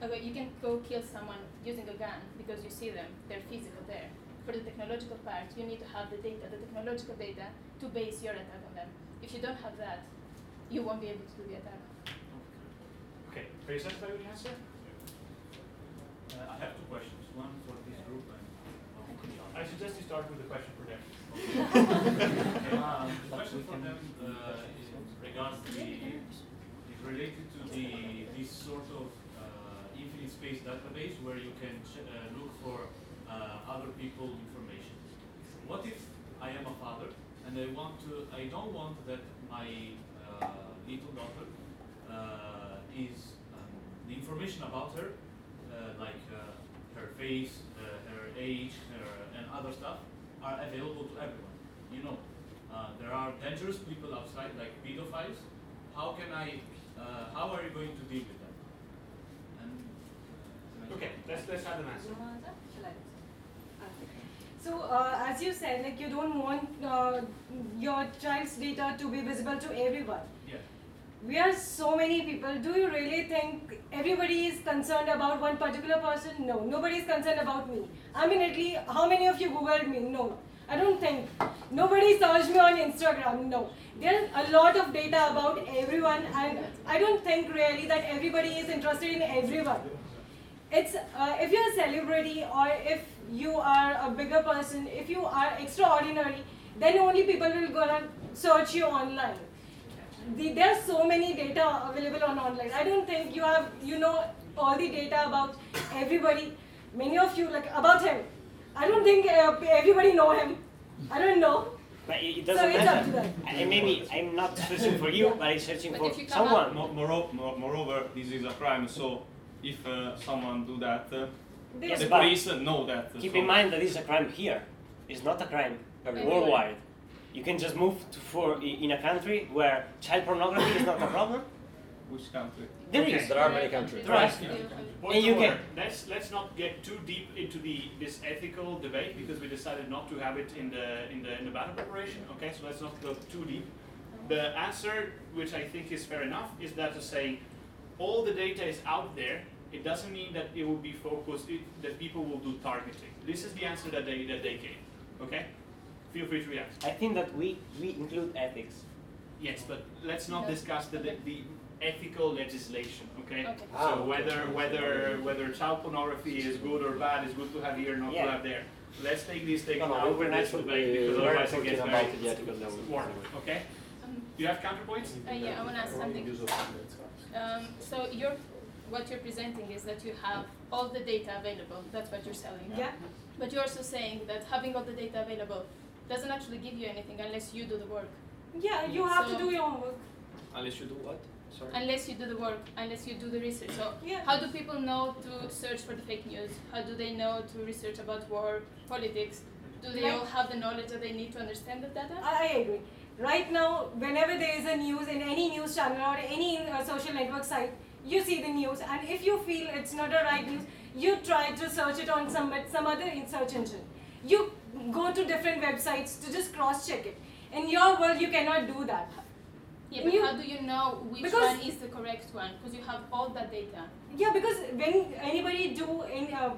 okay, you can go kill someone using a gun because you see them. They're physical there. For the technological part, you need to have the data, the technological data, to base your attack on them. If you don't have that, you won't be able to do the attack. Okay. Are you satisfied with the answer? I have two questions. One for this group and I suggest you start with the question for them. the question for them is regards is related to this sort of infinite space database where you can look for other people's information. What if I am a father and I don't want that my little daughter is the information about her, like her face, her age, and other stuff, are available to everyone. You know, there are dangerous people outside, like pedophiles. How are you going to deal with them? And, Okay, let's have an answer. So, as you said, like you don't want your child's data to be visible to everyone. Yeah. We are so many people. Do you really think everybody is concerned about one particular person? No, nobody is concerned about me. I'm in Italy. How many of you Googled me? No, I don't think. Nobody searched me on Instagram. No. There's a lot of data about everyone, and I don't think really that everybody is interested in everyone. It's if you're a celebrity or if you are a bigger person, if you are extraordinary, then only people will gonna search you online. There are so many data available on online. I don't think you know all the data about everybody. Many of you like about him. I don't think everybody know him. I don't know. But it doesn't So it's matter. up to them. And maybe I'm not searching for you, but I'm searching for someone. Moreover, this is a crime, so if someone do that, Yes, the but police know that. keep so in mind that it's a crime here. It's not a crime worldwide. You can just move in a country where child pornography is not a problem. Which country? There is. There are many countries. Right. Point And you of can. order. Let's not get too deep into this ethical debate because we decided not to have it in the battle preparation. Okay, so let's not go too deep. The answer, which I think is fair enough, is that to say all the data is out there. It doesn't mean that it will be focused. That people will do targeting. This is the answer that they gave. Okay, feel free to react. I think that we include ethics. Yes, but let's not discuss the ethical legislation, okay? Okay. So whether child pornography is good or bad, is good to have here, not to have there. Let's take these things No, out we're of this debate because we're otherwise it talking gets about very the ethical level. warm, okay? Do you have counterpoints? Yeah, I want to ask something. So what you're presenting is that you have all the data available. That's what you're selling. Yeah. But you're also saying that having all the data available doesn't actually give you anything unless you do the work. Yeah, you have to So- do your homework. Unless you do what? Sorry. Unless you do the work, unless you do the research. So how do people know to search for the fake news? How do they know to research about war, politics? Do they all have the knowledge that they need to understand the data? I agree. Right now, whenever there is a news in any news channel or any social network site, you see the news, and if you feel it's not the right news, you try to search it on some other search engine. You go to different websites to just cross-check it. In your world, you cannot do that. Yeah, but how do you know which one is the correct one? Because you have all that data. Yeah, because when anybody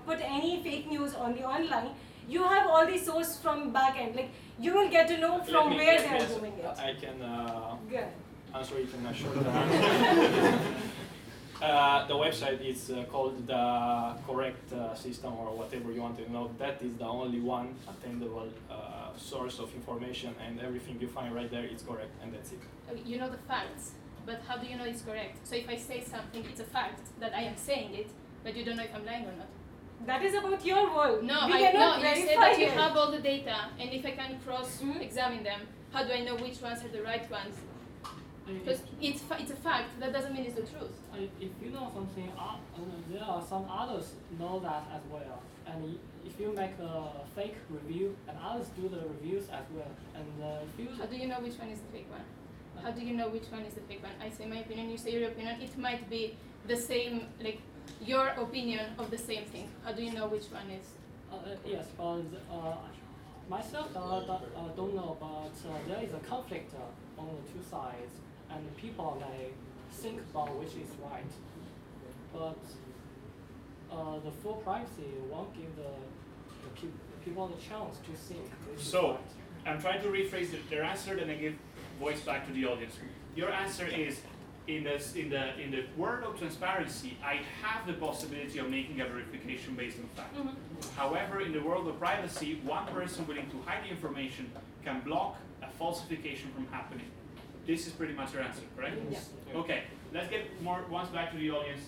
put any fake news on the online, you have all the source from back end. Like you will get to know from where they are doing it. I can Good. answer it in a short answer. The website is called the correct system or whatever you want to know. That is the only one attainable source of information, and everything you find right there is correct, and that's it. You know the facts, but how do you know it's correct? So if I say something, it's a fact that I am saying it, but you don't know if I'm lying or not. That is about your world. No, we you cannot said verify that you it. have all the data, and if I can cross-examine them, how do I know which ones are the right ones? Because it's a fact, that doesn't mean it's the truth. If you know something, there are some others know that as well. And if you make a fake review, and others do the reviews as well. And if you How do you know which one is the fake one? How do you know which one is the fake one? I say my opinion, you say your opinion. It might be the same, like your opinion of the same thing. How do you know which one is? yes, but myself don't know, but there is a conflict on the two sides, and people may think about which is right. But the full privacy won't give the people the chance to think which is So, right. I'm trying to rephrase their answer, then I give voice back to the audience. Your answer is, in the world of transparency, I have the possibility of making a verification based on fact. However, in the world of privacy, one person willing to hide the information can block a falsification from happening. This is pretty much your answer, correct? Yes. Okay, let's get once back to the audience.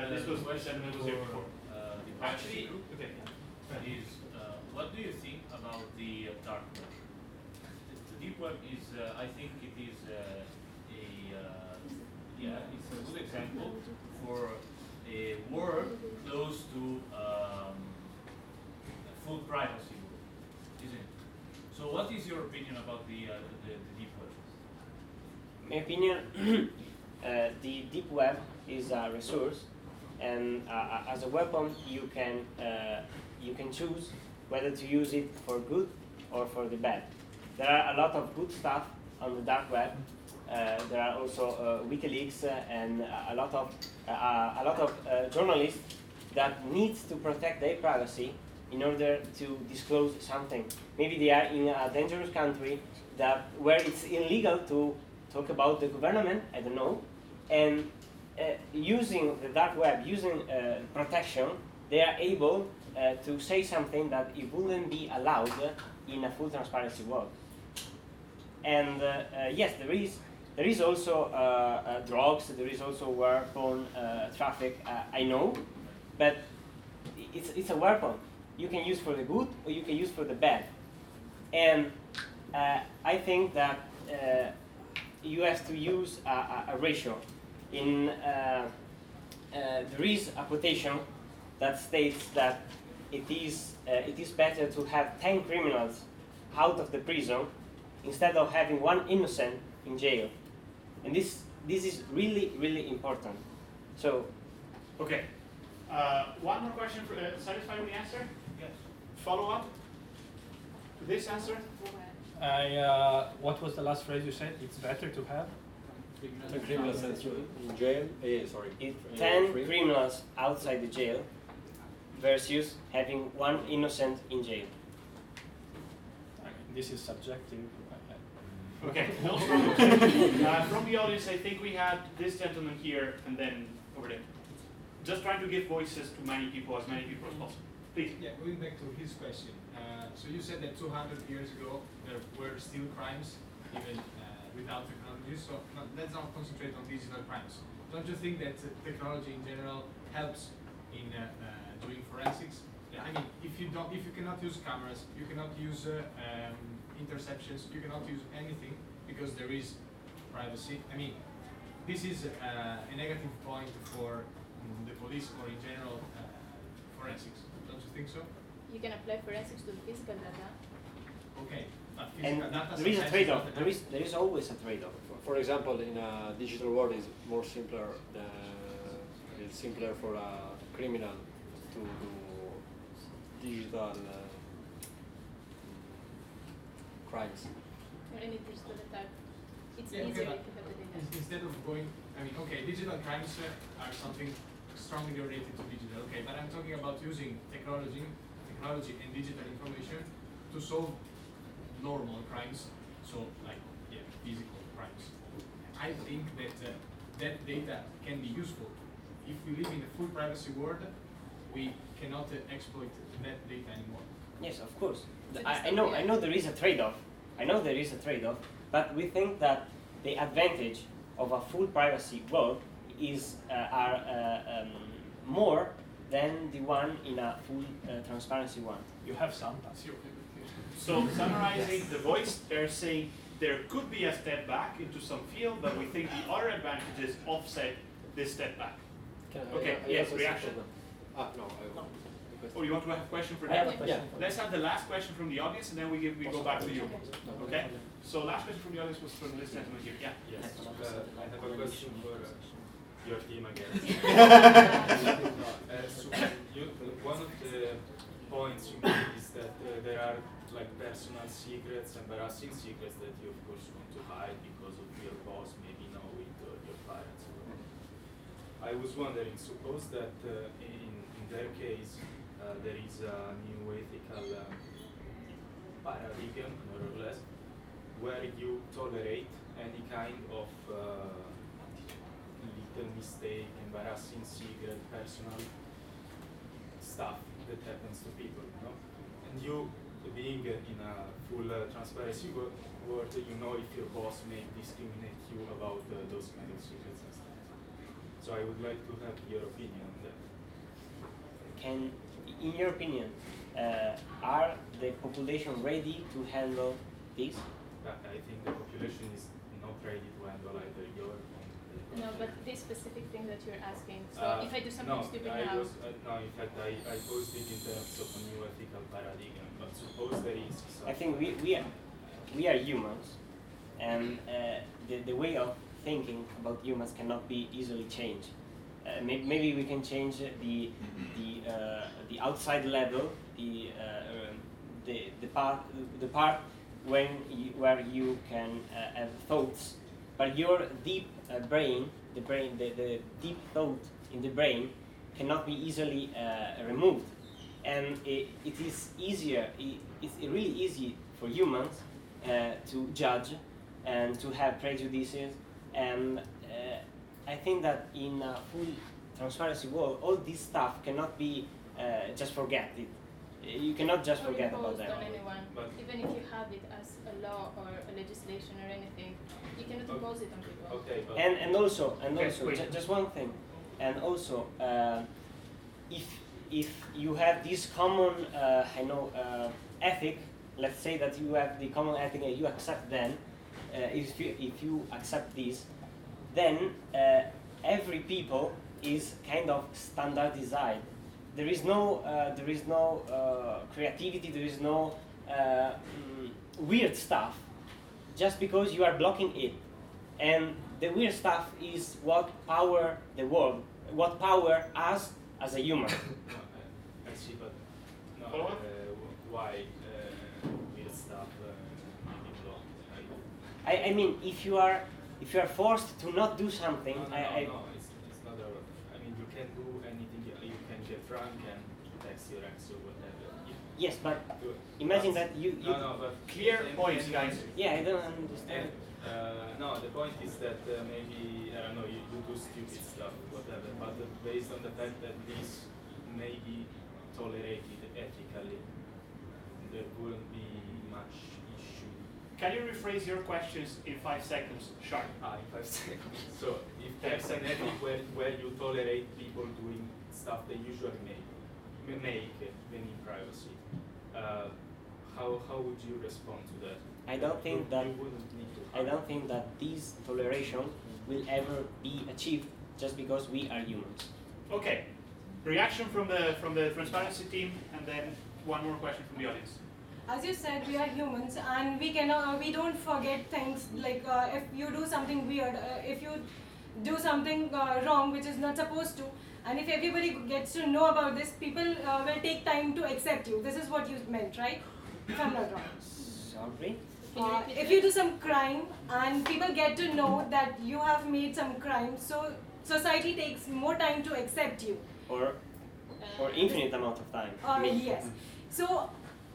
This was question that was here before. Actually, is what do you think about the dark web? deep web is, I think it is it's a good example for a world close to full privacy, isn't it? So, what is your opinion about the deep web? My opinion, the deep web is a resource, and as a weapon, you can choose whether to use it for good or for the bad. There are a lot of good stuff on the dark web. There are also WikiLeaks and a lot of journalists that need to protect their privacy in order to disclose something. Maybe they are in a dangerous country where it's illegal to talk about the government, I don't know, and using the dark web, using protection, they are able to say something that it wouldn't be allowed in a full transparency world. And yes, there is also drugs, there is also weapon traffic, I know, but it's a weapon. You can use for the good or you can use for the bad. And I think that you have to use a ratio. There is a quotation that states that it is better to have 10 criminals out of the prison instead of having one innocent in jail. And this is really, really important. So, okay. One more question. Satisfied with the answer? Yes. Follow up to this answer? What was the last phrase you said? It's better to have? 10 criminals in jail. 10 criminals outside the jail versus having one innocent in jail. This is subjective. Okay. From the audience, I think we had this gentleman here and then over there. Just trying to give voices to many people, as many people as possible. Please. Yeah, going back to his question. So you said that 200 years ago there were still crimes, even without technology. So let's not concentrate on digital crimes. Don't you think that technology in general helps in doing forensics? Yeah, I mean, if you cannot use cameras, you cannot use interceptions, you cannot use anything because there is privacy. I mean, this is a negative point for the police or in general forensics. Don't you think so? You can apply forensics to the physical data. Okay, but And physical data there is a sometimes trade-off. not There is always a trade-off. For example, in a digital world, it's more simpler. It's simpler for a criminal to do digital crimes. Or any digital attack. It's Yeah, easier okay, if you have the data. instead of going, I mean, okay, digital crimes are something strongly related to digital, okay, but I'm talking about using technology and digital information to solve normal crimes, so like physical crimes. I think that that data can be useful. If we live in a full privacy world, we cannot exploit that data anymore. Yes, of course. I know there is a trade-off. But we think that the advantage of a full privacy world is more than the one in a full transparency one. You have some. So summarizing the voice, they're saying there could be a step back into some field, but we think the other advantages offset this step back. Okay, yes, reaction? No, I won't. Oh, you want to have a question for I have them? a question. Yeah. Let's have the last question from the audience, and then we go back to you. Okay? So last question from the audience was from this gentleman here. Yeah. Yes. I have a question for your team again. So one of the points you made is that there are like personal secrets, embarrassing secrets that you of course want to hide because of your boss maybe know it or your parents. I was wondering, suppose that in their case there is a new ethical paradigm, more or less, where you tolerate any kind of little mistake, embarrassing secret, personal stuff that happens to people, you know? And you, being in a full transparency world, you know if your boss may discriminate you about those kind of secrets and stuff. So I would like to have your opinion on that. In your opinion, are the population ready to handle this? I think the population is not ready to handle either your No, but this specific thing that you're asking. So if I do something stupid I now. was, no, in fact, I posed it in terms of a new ethical paradigm, but suppose there is some. I think we are humans, and the way of thinking about humans cannot be easily changed. Maybe we can change the outside level, the part where you can have thoughts, but your deep brain, the deep thought in the brain cannot be easily removed, and it is easier. It's really easy for humans to judge and to have prejudices, and I think that in a full transparency world, all this stuff cannot be just forget it. You cannot just Or forget about imposed that. on anyone. Even if you have it as a law or a legislation or anything, you cannot impose it on people. Okay, but And also, wait. just one thing, and also, if you have this common, ethic, let's say that you have the common ethic and you accept them, if you accept this, then every people is kind of standardized. There is no creativity. There is no weird stuff, just because you are blocking it. And the weird stuff is what power the world, what power us as a human. no, I see, but no, why weird stuff maybe blocked? I mean, if you are forced to not do something, No, it's not a. I mean, you can do anything. You can get drunk and text your ex or whatever. Yes, but imagine that you. But clear points, guys. Yeah, I don't understand. No, the point is that maybe I don't know. You do stupid stuff, whatever. But based on the fact that this may be tolerated ethically, there wouldn't be much issue. Can you rephrase your questions in 5 seconds, sharp? In 5 seconds. So if there's an ethic where you tolerate people doing stuff they usually make even in privacy, how would you respond to that? I don't think that. You wouldn't need to. I don't think that this toleration will ever be achieved just because we are humans. Okay. Reaction from the transparency team, and then one more question from the audience. As you said, we are humans, and we don't forget things. Like if you do something weird, if you do something wrong which is not supposed to, and if everybody gets to know about this, people will take time to accept you. This is what you meant, right? If I'm not wrong. Sorry? If you do some crime and people get to know that you have made some crime, so society takes more time to accept you. Or infinite amount of time. Yes. So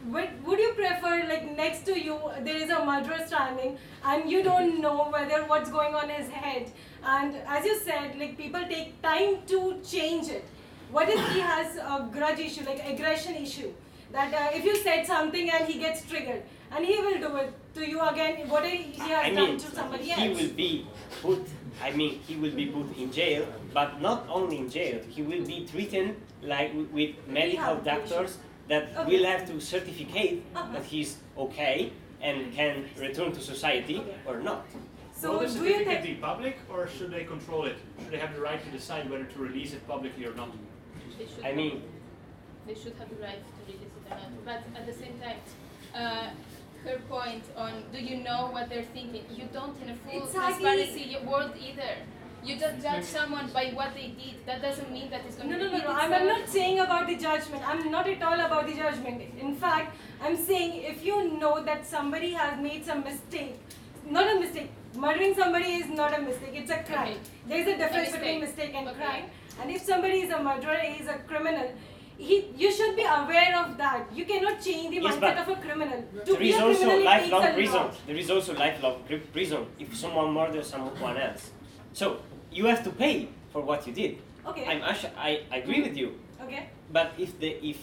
would you prefer, like, next to you there is a murderer standing and you don't know whether what's going on in his head, and as you said, like, people take time to change it. What if he has a grudge issue, like aggression issue, that if you said something and he gets triggered and he will do it to you again, what he has done to somebody else? He will be put in jail, but not only in jail, he will be treated like with medical doctors that will have to certificate that he's okay and can return to society or not. So will the certificate be public, or should they control it? Should they have the right to decide whether to release it publicly or not? They should have the right to release it or not. But at the same time, her point on, do you know what they're thinking? You don't in a full transparency world either. You just judge someone by what they did. That doesn't mean that it's going to be. No. I'm not saying about the judgment. I'm not at all about the judgment. In fact, I'm saying if you know that somebody has made some mistake, not a mistake. Murdering somebody is not a mistake. It's a crime. Okay. There's a difference between mistake and crime. And if somebody is a murderer, he is a criminal. You should be aware of that. You cannot change the mindset of a criminal. To There is also lifelong prison. There is also lifelong prison if someone murders someone else. So you have to pay for what you did. Okay. I agree with you. Okay. But if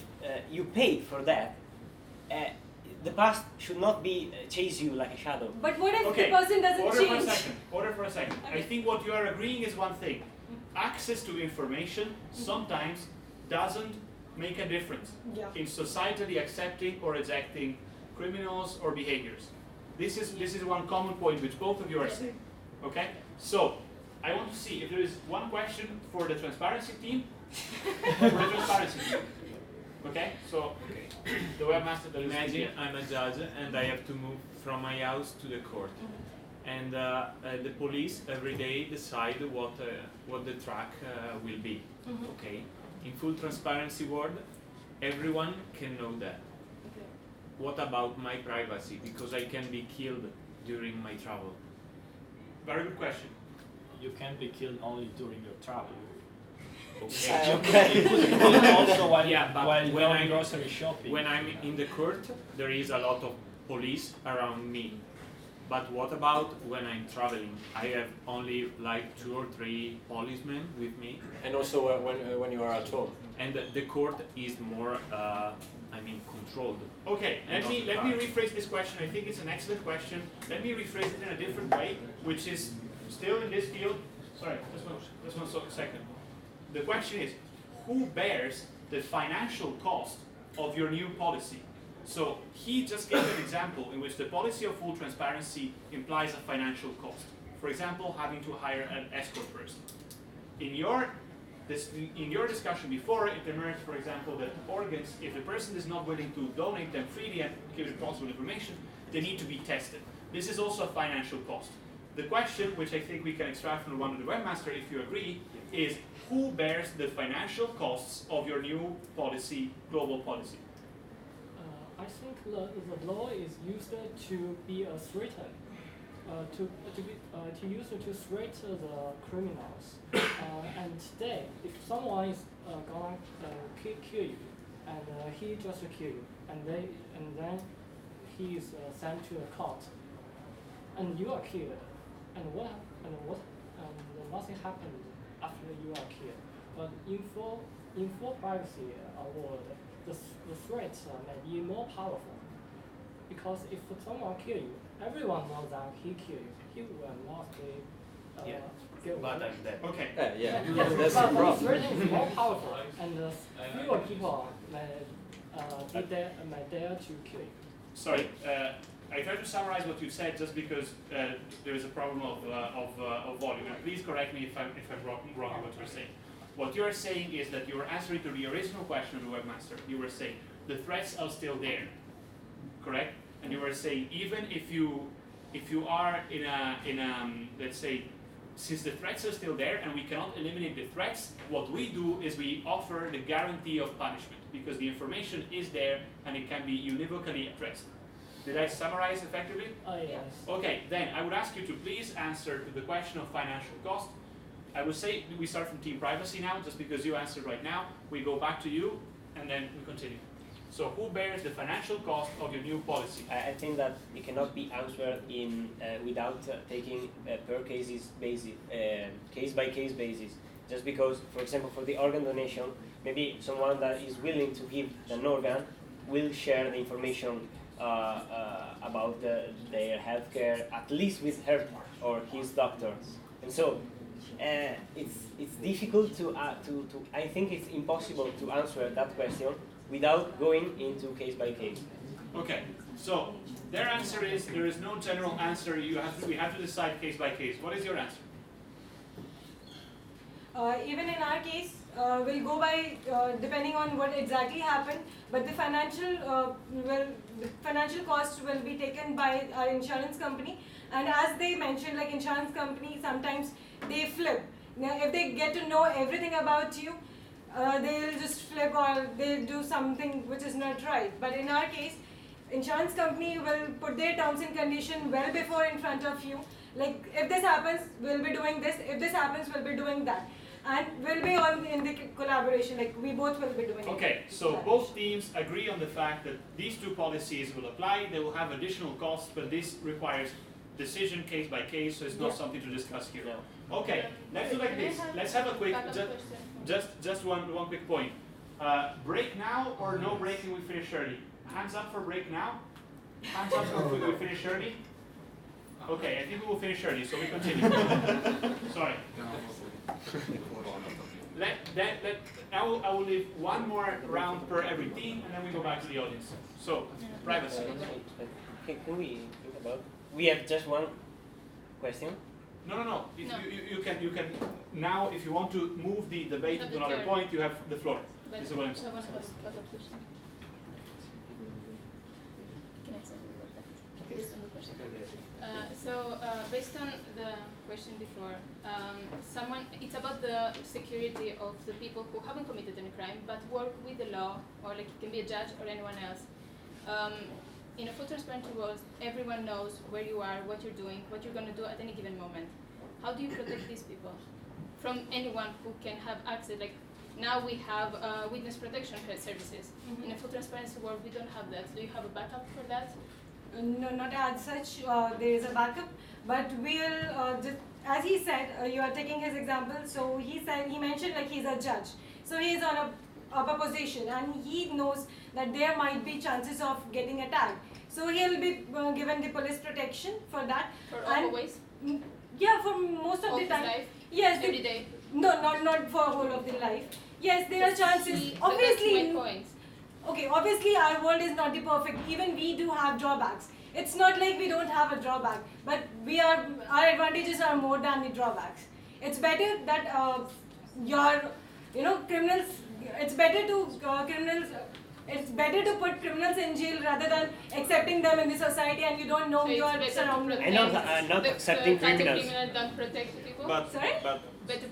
you pay for that, the past should not be chase you like a shadow. But what if the person doesn't change? Order for a second. I think what you are agreeing is one thing. Access to information sometimes doesn't make a difference in societally accepting or rejecting criminals or behaviors. This is one common point which both of you are saying. Okay? So I want to see if there is one question for the transparency team. For the transparency team. Okay? So the webmaster that is Imagine here. I'm a judge and I have to move from my house to the court. And the police every day decide what the track will be. Okay? In full transparency world, everyone can know that. What about my privacy? Because I can be killed during my travel. Very good question. You can be killed only during your travel. Okay. You could be killed also while, Yeah, but while when going I'm grocery shopping. When I'm in the court, there is a lot of police around me. But what about when I'm traveling? I have only like 2 or 3 policemen with me. And also when you are at home. And the court is more, controlled. Okay, let me rephrase this question. I think it's an excellent question. Let me rephrase it in a different way, which is still in this field. Sorry, just one second. The question is, who bears the financial cost of your new policy? So he just gave an example in which the policy of full transparency implies a financial cost. For example, having to hire an escort person. In your discussion before, it emerged, for example, that organs, if the person is not willing to donate them freely and give responsible information, they need to be tested. This is also a financial cost. The question, which I think we can extract from the one of the webmaster, if you agree, is who bears the financial costs of your new policy, global policy? I think the law is used to be a threaten, to use it to threaten the criminals. And today, if someone is gonna kill you, and he just kill you, and then he is sent to a court, and you are killed, and nothing happened after you are killed. But in full privacy world, the threat may be more powerful, because if someone kill you, everyone knows that he killed you. He will not be guilty. But I'm dead. Okay. Yeah. Yes, That's but the problem. the threat is more powerful, and fewer people may dare to kill you. Sorry, I try to summarize what you said just because there is a problem of volume. And please correct me if I'm wrong in what you're saying. What you are saying is that you are answering to the original question of the webmaster. You were saying the threats are still there, correct? And you were saying even if you are in a let's say, since the threats are still there and we cannot eliminate the threats, what we do is we offer the guarantee of punishment because the information is there and it can be univocally addressed. Did I summarize effectively? Yes. Okay, then I would ask you to please answer to the question of financial cost. I would say we start from team privacy now, just because you answered right now. We go back to you, and then we continue. So who bears the financial cost of your new policy? I think that it cannot be answered in without taking per cases basis, case by case basis. Just because, for example, for the organ donation, maybe someone that is willing to give an organ will share the information about their healthcare, at least with her or his doctor, and so it's difficult to I think it's impossible to answer that question without going into case by case. Okay, so their answer is there is no general answer. We have to decide case by case. What is your answer? Even in our case, we'll go by depending on what exactly happened. But the financial cost will be taken by our insurance company. And as they mentioned, like insurance company, sometimes they flip. Now, if they get to know everything about you, they'll just flip or they'll do something which is not right. But in our case, insurance company will put their terms and conditions well before in front of you. Like, if this happens, we'll be doing this. If this happens, we'll be doing that. And we'll be all in the collaboration, like we both will be doing it. Okay, so both teams agree on the fact that these two policies will apply. They will have additional costs, but this requires decision case by case, so it's not something to discuss here. Okay, let's do like this. Let's have a quick, just one quick point. Break now or no break and we finish early? Hands up for break now. Hands up for we finish early. Okay, I think we will finish early, so we continue. Sorry. Now I will leave one more round per every team, and then we go back to the audience. So, privacy. Can we about? We have just one question. No. If you can now, if you want to move the debate to another point, you have the floor. But This is what I'm I saying. want to ask a question. Can I say about that? Based on the question. Based on the question before, it's about the security of the people who haven't committed any crime but work with the law, or like it can be a judge or anyone else. In a full transparency world, everyone knows where you are, what you're doing, what you're going to do at any given moment. How do you protect these people from anyone who can have access? Like now we have witness protection services. In a full transparency world, we don't have that. Do you have a backup for that? No, not as such. There is a backup, but we'll just, as he said, you are taking his example. So he mentioned like he's a judge. So he is on a upper position, and he knows that there might be chances of getting attacked. So he'll be given the police protection for that. For always? Yeah, for most of All the his time. life? Yes. Every day? No, not for whole of the life. Yes, there are chances. See, Obviously. that's my point. Okay, obviously our world is not the perfect. Even we do have drawbacks. It's not like we don't have a drawback, but our advantages are more than the drawbacks. It's better that criminals. It's better to put criminals in jail rather than accepting them in the society, and you don't know So your it's better to surroundings. protect not accepting criminals. Criminals than protect the people? Sorry? Better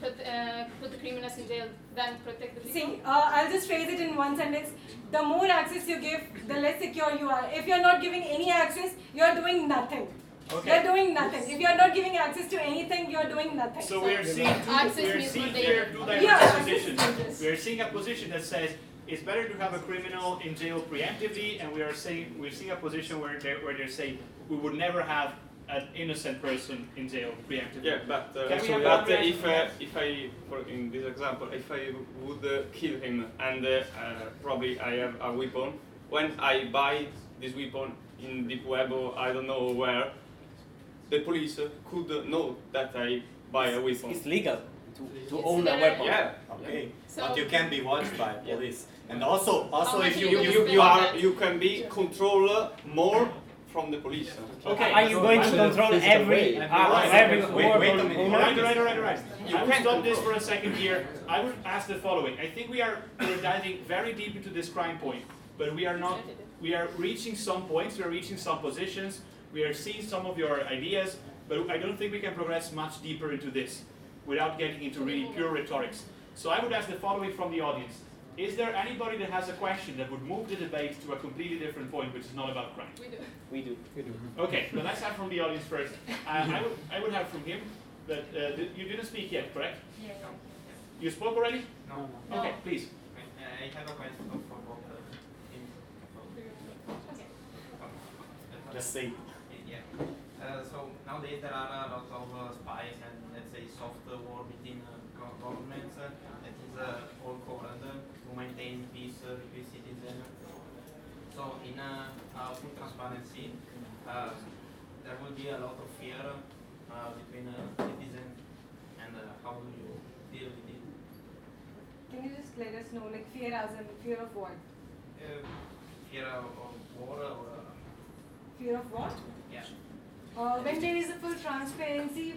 put the criminals in jail than protect the people? See, I'll just phrase it in one sentence. The more access you give, the less secure you are. If you're not giving any access, you're doing nothing. Okay. You're doing nothing. If you're not giving access to anything, you're doing nothing. So we are seeing here two diverse positions. We are seeing a position that says it's better to have a criminal in jail preemptively, and we're seeing a position where they're saying we would never have an innocent person in jail preemptively. Yeah, but if I, in this example, if I would kill him and probably I have a weapon, when I buy this weapon in deep web or I don't know where, the police could know that I buy a weapon. It's legal to own a weapon. Yeah. Okay, So but you can be watched by police, and also if you can be controlled more from the police. Okay. Are you going to control every Wait a minute. All right. I will stop this for a second here. I would ask the following. I think we're diving very deep into this crime point, but we are not. We are reaching some points. We are reaching some positions. We are seeing some of your ideas, but I don't think we can progress much deeper into this without getting into really pure rhetorics. So I would ask the following from the audience. Is there anybody that has a question that would move the debate to a completely different point, which is not about crime? We do. Okay, so let's have from the audience first. I would have from him, but you didn't speak yet, correct? Yeah. You spoke already? No. Okay, please. I have a question for both. Just say. Yeah. So nowadays there are a lot of spies and let's say software within governments that is all called to maintain peace between citizens. So in full transparency, there will be a lot of fear between citizens, and how do you deal with it? Can you just let us know, like fear as in fear of what? Fear of war or Fear of what? yeah. When there is a full transparency,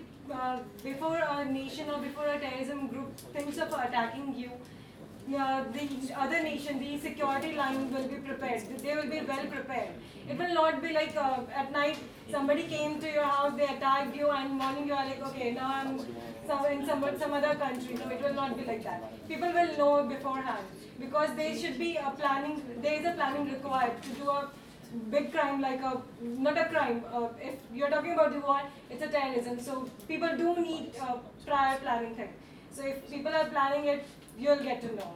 before a nation or before a terrorism group thinks of attacking you, the other nation, the security line will be prepared. They will be well prepared. It will not be like at night somebody came to your house, they attacked you, and morning you are like, okay, now I'm in some other country. No, it will not be like that. People will know beforehand, because there should be a planning. There is a planning required to do a big crime, like not a crime. If you're talking about the war, it's a terrorism. So people do need prior planning thing. So if people are planning it, you'll get to know.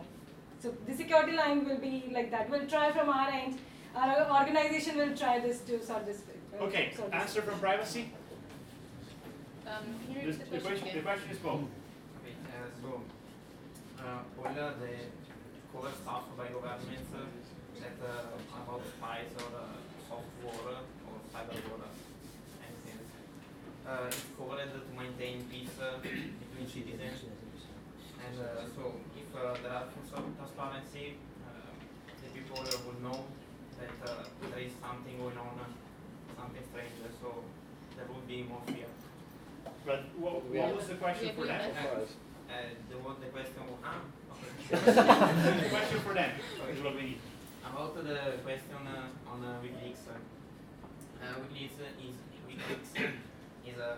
So the security line will be like that. We'll try from our end. Our organization will try this to sort this. Okay, answer from privacy. Can you repeat The question is both. Okay, so all the cover stuff by governments that about spies or soft war or cyber war, anything. It's covered to maintain peace between citizens. And so if there are full transparency, the people will know that there is something going on something strange, so there would be more fear. But what was the question for them? The question was, the question for them is what we need. About the question on WikiLeaks. WikiLeaks is a...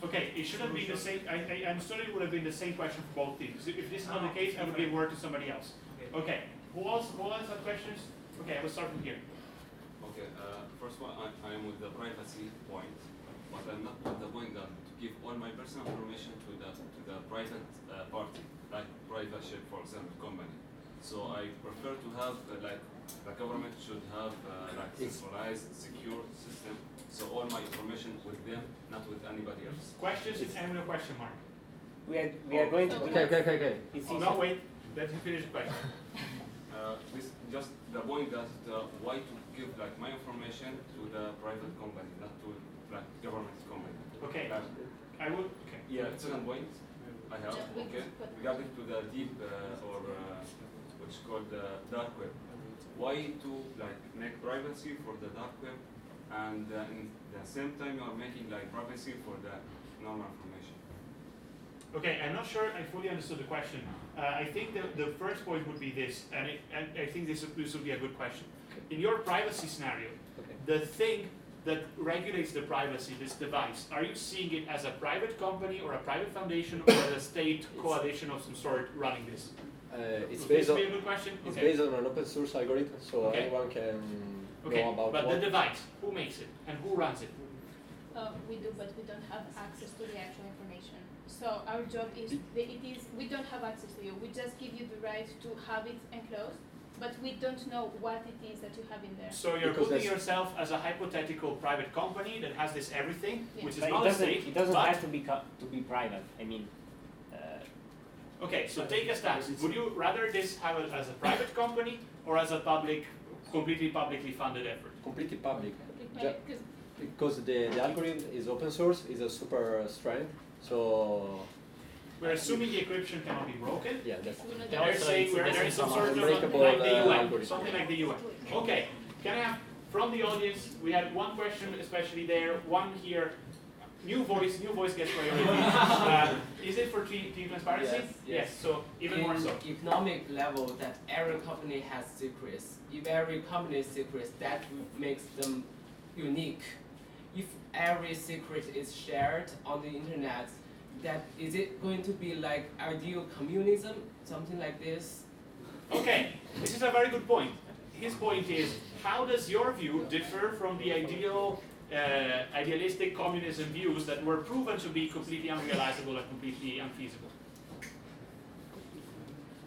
Okay, it shouldn't be the same. I'm sorry, it would have been the same question for both teams. If this is not the case, I would give word to somebody else. Okay. Who else have questions? Okay, I will start from here. Okay, first one, I am with the privacy point, but I'm not with the point that to give all my personal information to the private party, like private ship, for example, company. So I prefer to have like the government should have like centralized, secure system. So all my information with them, not with anybody else. Questions? It's only a question mark. We are going to. Okay. Oh, no, wait. Let me finish the question. This just the point that why to give like my information to the private company, not to like government company. Okay. I would. Okay. Yeah. Second point I have. Okay. Regarding to the deep or what's called the dark web. Why to like make privacy for the dark web, and in the same time you are making like privacy for the normal information. Okay, I'm not sure I fully understood the question. I think the first point would be this, and I think this would be a good question. In your privacy scenario, the thing that regulates the privacy, this device, are you seeing it as a private company or a private foundation or as a state coalition of some sort running this? It's Would based this on be a good question? it's Okay. based on an open source algorithm, so anyone can know about but what. the device, who makes it and who runs it? We do, but we don't have access to the actual information. So our job is, we don't have access to you. We just give you the right to have it enclosed, but we don't know what it is that you have in there. So you're putting yourself as a hypothetical private company that has this everything, which is But not a state. it doesn't but have to be private. I mean. Okay, so take a stance. Would you rather this have it as a private company or as a public, completely publicly funded effort? Completely public. Because the algorithm is open source, is a super strength, so. We're assuming the encryption cannot be broken. Yeah, that's. They're saying there's some sort of unbreakable like the UN, algorithm. something like the UN. Okay, can I have from the audience? We had one question, especially there. One here. New voice gets priority. Is it for team transparency? Yes. So even more so. Economic level, that every company has secrets. If every company has secrets, that makes them unique. If every secret is shared on the internet, that is it going to be like ideal communism, something like this? Okay, this is a very good point. His point is, how does your view differ from the idealistic communism views that were proven to be completely unrealizable and completely unfeasible?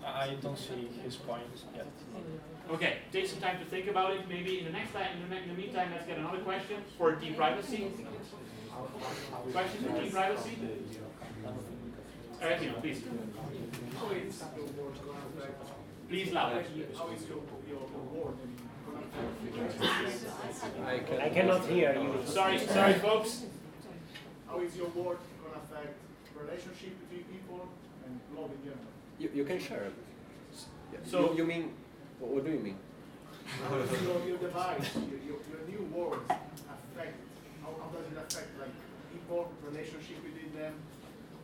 I don't see his point yet. Okay, take some time to think about it. Maybe in the meantime, let's get another question for team privacy. Question for team privacy? Please. Please louder. I cannot hear you. Sorry, folks. How is your work going to affect relationship between people and love in general? You can share it. So you mean, what do you mean? How does your device, your new words affect, how does it affect like people, relationship within them?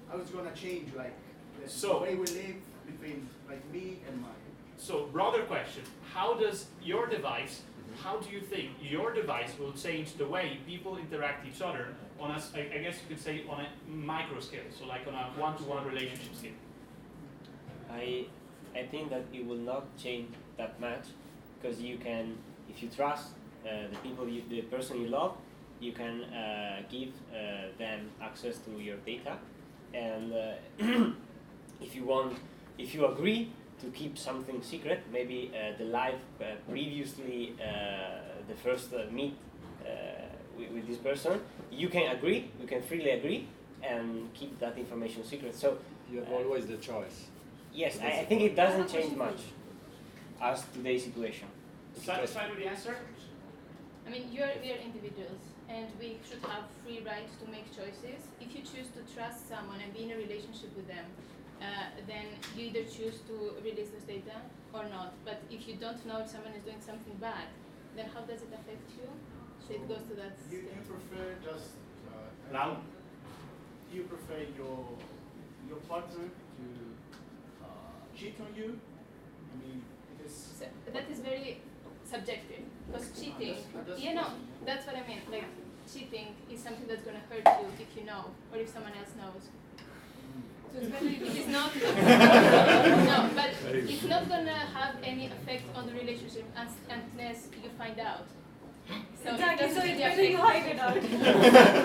How is it going to change like the way we live between like me and mine? So broader question, how does your device, how do you think your device will change the way people interact with each other on a, I guess you could say on a micro scale, so like on a one-to-one relationship scale? I think that it will not change that much, because you can, if you trust the person you love, you can give them access to your data, and if you agree to keep something secret, maybe the life previously the first meet with this person, you can freely agree and keep that information secret. So you have always the choice. Yes, I think it doesn't change much as today's situation. Satisfied with the answer? I mean, we are individuals, and we should have free right to make choices. If you choose to trust someone and be in a relationship with them, then you either choose to release this data or not. But if you don't know if someone is doing something bad, then how does it affect you? So it goes to that. You prefer just Loud? you prefer your partner to cheat on you? I mean, because So that is very subjective. Because cheating, that's you know, possible. that's what I mean. Like cheating is something that's going to hurt you if you know, or if someone else knows. So it's better if it is not. No, but it's not going to have any effect on the relationship unless you find out. So Exactly, it so doesn't it's really better you affect hide it out.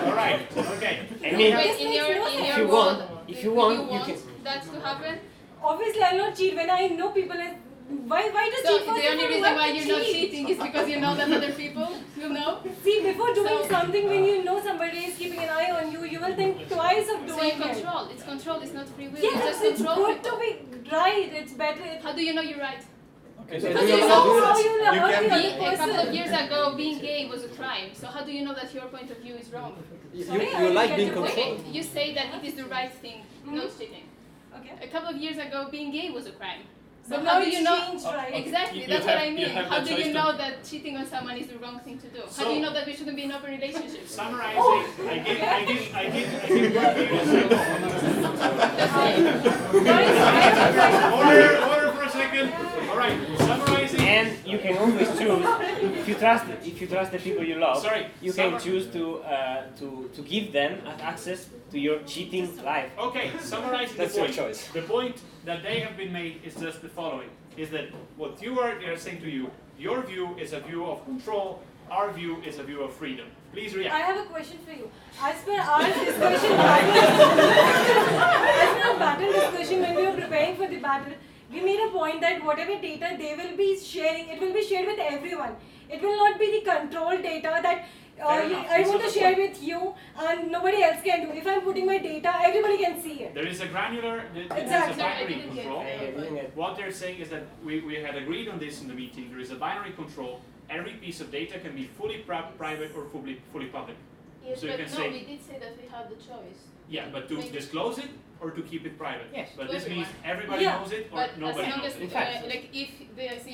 All right. Okay. I mean, Wait, in your if you world, want, do if you want, you you can. that to happen? Obviously, I'll not cheat when I know people are. Why do So cheat first the only of all, reason why to you're not cheat? cheating is because you know that other people will know. See, before doing So- something, when you know somebody is keeping an eye on you, you will think twice of So doing you it. control. It's control. It's not free will. Yes, you just it's control good people. to be right. It's better. How do you know you're right? Okay, How so do do you you know know how you you hurt can the be, other a couple of person? years ago, being gay was a crime. So how do you know that your point of view is wrong? You like being Okay, controlled. you say that it is the right thing, not cheating. Okay. A couple of years ago, being gay was a crime. So But how now do it's you know? changed, right? Exactly, You that's have- what I you mean. have How the do choice you to- know that cheating on someone is the wrong thing to do? How do you know that we shouldn't be in open relationships? Summarizing, I give one to you. Order for a second. All right, summarizing. And you can always choose if you trust the people you love. Sorry, you can choose to give them access to your cheating life. Okay, summarizing That's the your point. choice. The point that they have been made is just the following: is that what they are saying to you, your view is a view of control, our view is a view of freedom. Please I react. have a question for you. As per our discussion, as per our battle discussion, when we were preparing for the battle, we made a point that whatever data they will be sharing, it will be shared with everyone. It will not be the controlled data that Fair enough. I This want is to the share point. with you and nobody else can do. If I'm putting my data, everybody can see it. There is a granular, there is a Exactly. binary I didn't get control. it. What they're saying is that we had agreed on this in the meeting. There is a binary control. Every piece of data can be fully private or fully public. Yes, So you but can no, say, we did say that we have the choice. yeah, but to Maybe- disclose it or to keep it private. Yes. But To this means everyone. everybody Yeah. knows it or But nobody as long knows as, it. like, if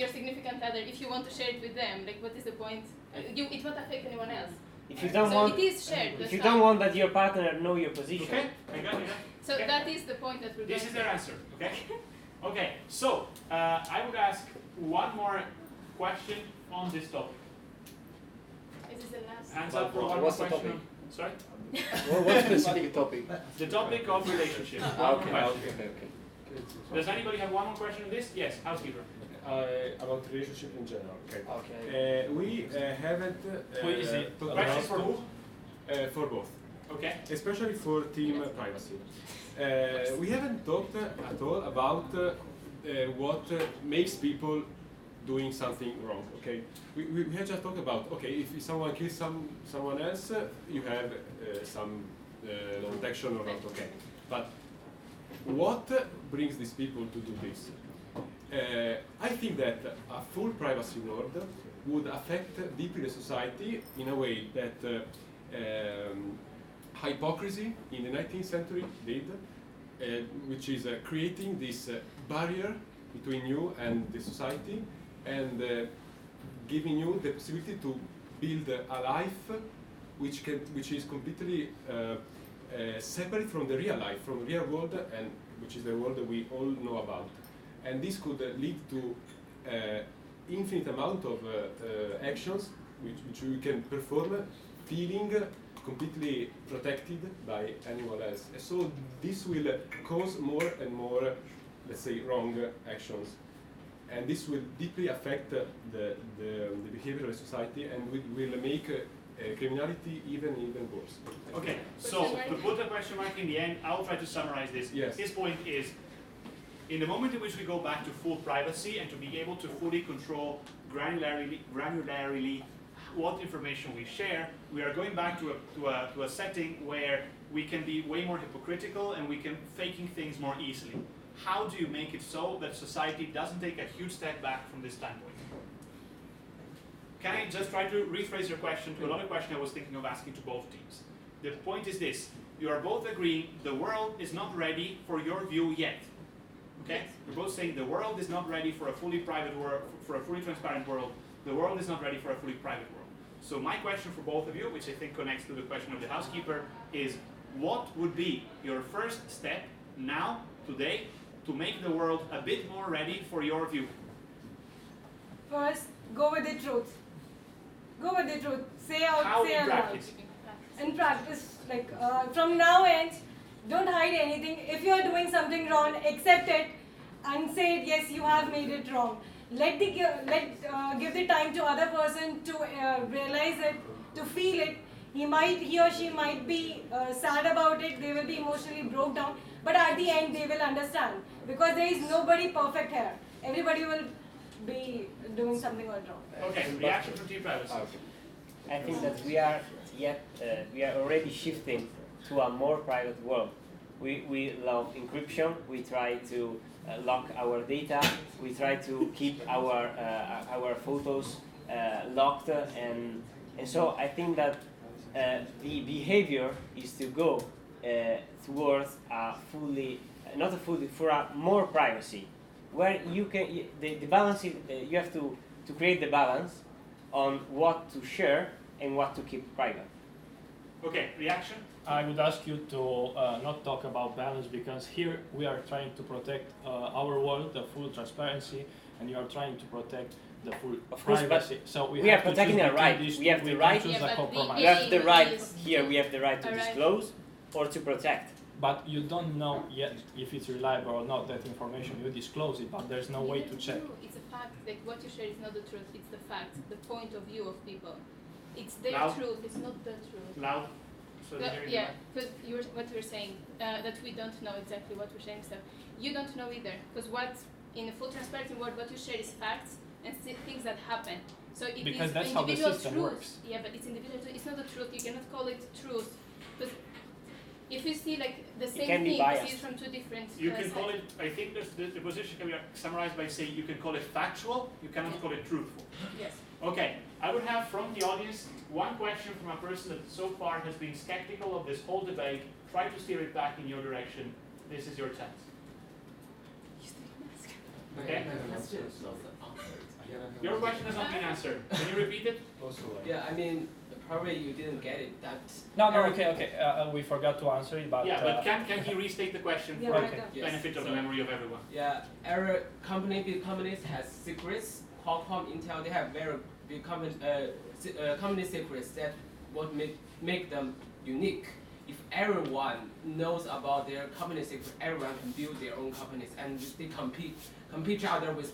your significant other, if you want to share it with them, like, what is the point? It won't affect anyone else. If you don't so want, it is shared. if that's you fine. don't want that your partner know your position. Okay, I got it. So that is the point that we're This going is to. their answer, okay? Okay, so I would ask one more question on this topic. This is the last. Hands up for But one more what's the question. topic? Sorry? What specific topic? The topic of relationship. One more Okay, question. okay. Does anybody have one more question on this? Yes, housekeeper. About relationship in general. Okay. Okay. We haven't. Who is it? talked Question about- for who? For both. Okay. Especially for team privacy. We haven't talked at all about what makes people doing something wrong. Okay. We have just talked about if someone kills someone else, you have some protection or not. Okay. But what brings these people to do this? I think that a full privacy world would affect deeply the society in a way that hypocrisy in the 19th century did, which is creating this barrier between you and the society and giving you the possibility to build a life which is completely separate from the real life, from the real world, and which is the world that we all know about. And this could lead to infinite amount of actions which we can perform feeling completely protected by anyone else. And so this will cause more and more, let's say, wrong actions. And this will deeply affect the behavior of the society and will make criminality even worse. Okay, so to put a question mark in the end, I'll try to summarize this. Yes. His point is, in the moment in which we go back to full privacy and to be able to fully control granularly what information we share, we are going back to a setting where we can be way more hypocritical and we can faking things more easily. How do you make it so that society doesn't take a huge step back from this standpoint? Can I just try to rephrase your question to another question I was thinking of asking to both teams? The point is this: you are both agreeing the world is not ready for your view yet. Okay? You're both saying the world is not ready for a fully private world, for a fully transparent world. The world is not ready for a fully private world. So my question for both of you, which I think connects to the question of the housekeeper, is what would be your first step now, today, to make the world a bit more ready for your view? First, go with the truth. Go with the truth. Say out, How say in out practice? loud. In practice, like from now on, don't hide anything. If you are doing something wrong, accept it and say yes, you have made it wrong. Give the time to other person to realize it, to feel it. He or she might be sad about it. They will be emotionally broke down. But at the end, they will understand because there is nobody perfect here. Everybody will be doing something wrong. Okay, reaction from Team Privacy. I think that we are already shifting to a more private world. We love encryption. We try to lock our data. We try to keep our photos locked, and so I think that the behavior is to go towards for a more privacy, where you can the balance is, you have to create the balance on what to share and what to keep private. Okay, reaction? I would ask you to not talk about balance, because here we are trying to protect our world, the full transparency, and you are trying to protect the full privacy. So we are protecting our right. We have the right. We have the right here. We have the right to disclose or to protect. But you don't know yet if it's reliable or not, that information. You disclose it, but there's no way to check. It's a fact. Like what you share is not the truth. It's the fact, the point of view of people. It's their truth. It's not the truth. Loud. So yeah, because what you're saying, that we don't know exactly what we're sharing stuff. You don't know either, because what in a full transparency world, what you share is facts and things that happen. So it because is that's how the individual system truth. works. Yeah, but it's individual truth. It's not the truth. You cannot call it truth, because if you see like the same thing, you see it from two different. You can call it. I think the position can be summarized by saying you can call it factual. You cannot call it truthful. Yes. Okay, I would have from the audience one question from a person that so far has been skeptical of this whole debate. Try to steer it back in your direction. This is your chance. Okay? Your question has not been answered. Can you repeat it? Yeah, I mean, probably you didn't get it. No, okay. We forgot to answer it, but yeah, but can he restate the question for the benefit of the memory of everyone? Yeah, big companies has secrets. Qualcomm, Intel, they have very big company secrets that what make them unique. If everyone knows about their company secret, everyone can build their own companies, and they compete each other with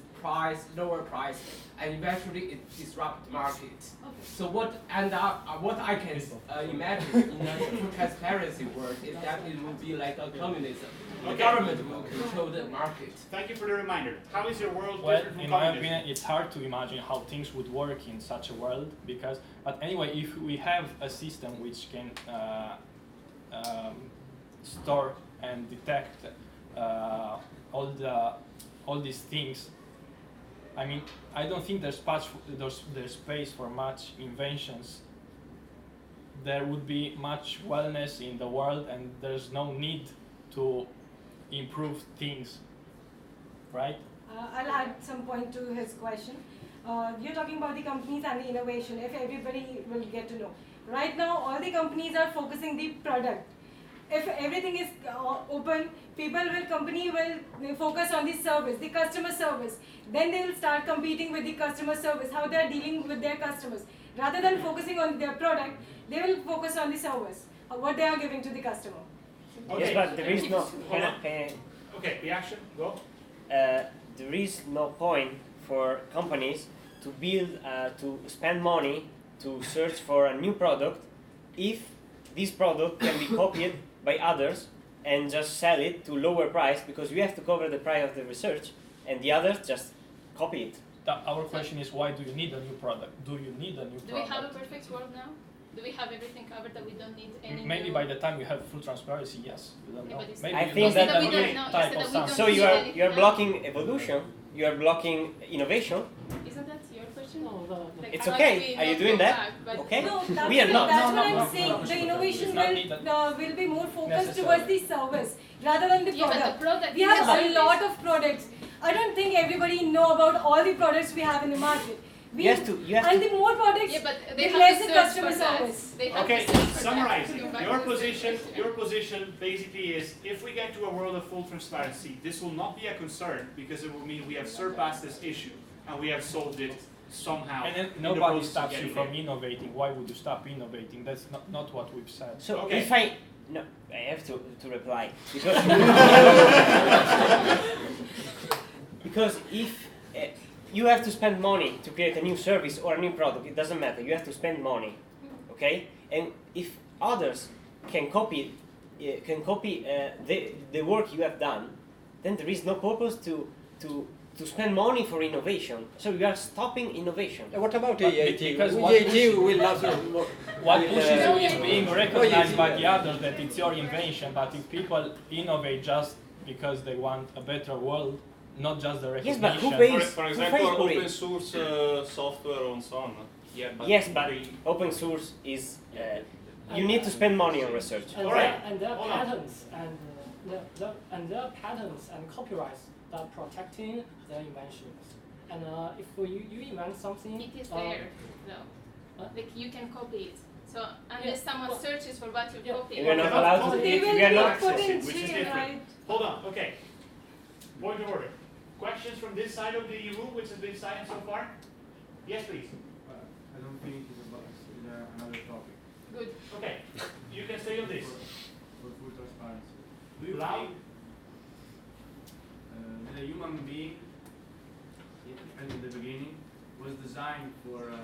lower price, and eventually it disrupts the market. So what I can imagine in a transparency world is that it will be like a communism. The government will control the market. Thank you for the reminder. How is your world different from in communism? my opinion, it's hard to imagine how things would work in such a world, but anyway, if we have a system which can store and detect all these things, I mean, I don't think there's space for much inventions. There would be much wellness in the world, and there's no need to improve things, right? I'll add some point to his question. You're talking about the companies and the innovation, if everybody will get to know. Right now, all the companies are focusing the product. If everything is open, company will focus on the service, the customer service. Then they will start competing with the customer service, how they are dealing with their customers. Rather than focusing on their product, they will focus on the service, what they are giving to the customer. Okay. Yes, but there is no. Okay, reaction, go. There is no point for companies to build, to spend money to search for a new product if this product can be copied by others and just sell it to lower price, because we have to cover the price of the research and the others just copy it. Our question is, why do you need a new product? Do you need a new product? Do we have a perfect world now? Do we have everything covered that we don't need any Maybe by the time we have full transparency, yes. We don't know. Maybe I think that we don't know. type of stuff. So you are blocking evolution. You are blocking innovation. Isn't that your question? Like, it's okay. Are you doing that? Okay. No, we are not. That's what I'm saying. The innovation will be more focused towards the service rather than the product. We have a lot of products. I don't think everybody know about all the products we have in the market. You have to- you have and to- the more products, Yeah, but the they have less to the search customer for that. service. They have Okay, to search for that. summarizing, Go back your to the position, question. your position basically is if we get to a world of full transparency, this will not be a concern because it will mean we have surpassed this issue and we have solved it somehow. And then in the nobody process of stops you getting from there. innovating. Why would you stop innovating? That's not what we've said. So Okay. if I no, I have to reply because because if you have to spend money to create a new service or a new product, it doesn't matter. You have to spend money, okay? And if others can copy the work you have done, then there is no purpose to spend money for innovation. So you are stopping innovation. What about But AIT? because what AIT pushes- will not. What will, pushes you is being recognized by yeah. the others that it's your invention. But if people innovate just because they want a better world, not just the Yes, recognition. but who For pays? for who example, pays for open it? source software on Sun. Yeah, Yes, but open source is you need to spend money on research. And Alright, there are hold on. patents and there are patents and copyrights that are protecting their inventions. And if you invent something, It is there, though. Like you can copy it. So unless Yeah, someone well, searches for what you yeah. copy, And we're not allowed to. They will We are be not. put in which is jail, different. right? Hold on, okay. Point of order. Questions from this side of the room which has been silent so far? Yes, please. I don't think it's about another topic. good. Okay, you can say on this. For full transparency. Do you Loud. think that a human being, in the beginning, was designed for a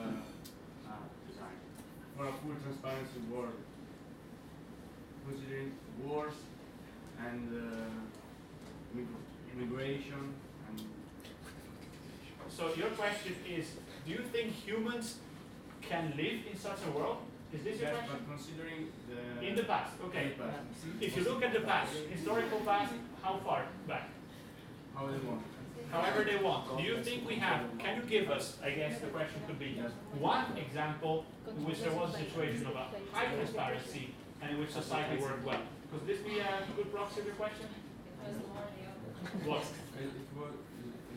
full transparency world, considering wars and immigration and So your question is, do you think humans can live in such a world? Is this your yes, question? but considering the In the past, okay. the past, If you look at the past, historical past, how far back? how they want. However they want. Do you think we have, can you give us, I guess the question could be, one example in which there was a situation of a high transparency and in which society worked well? Could this be a good proxy of your question? What? It was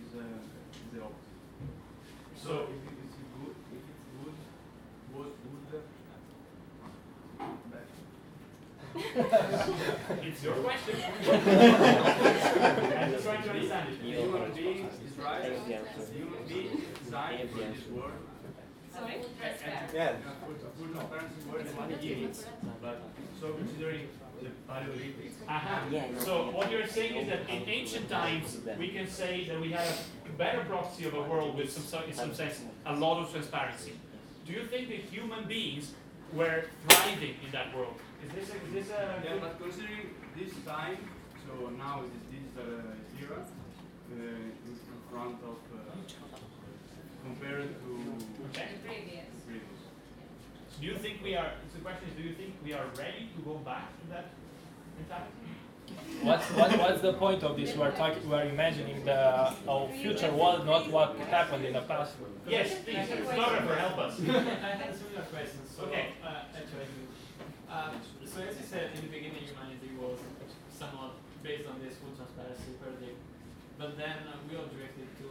is the opposite. So, if it's good, would bad. it's your question. I'm just trying to understand it. Human being is right. Human being is designed for this world. Sorry? Yeah. Full transparency world is money gives. But so considering the Paleolithic. So what you're saying is that in ancient times we can say that we had a better proxy of a world with in some sense a lot of transparency. Do you think that human beings were thriving in that world? Is this a Yeah, but considering this time, so now is this digital era, in front of compared to previous. Do you think we are? So the question is, do you think we are ready to go back to that mentality? What's the point of this? We're imagining the future world, not what happened in the past. Yes, please, photographer, help us. I had a similar question. So, Okay. Actually, so as you said, in the beginning, humanity was somewhat based on this full transparency paradigm, but then we all drifted to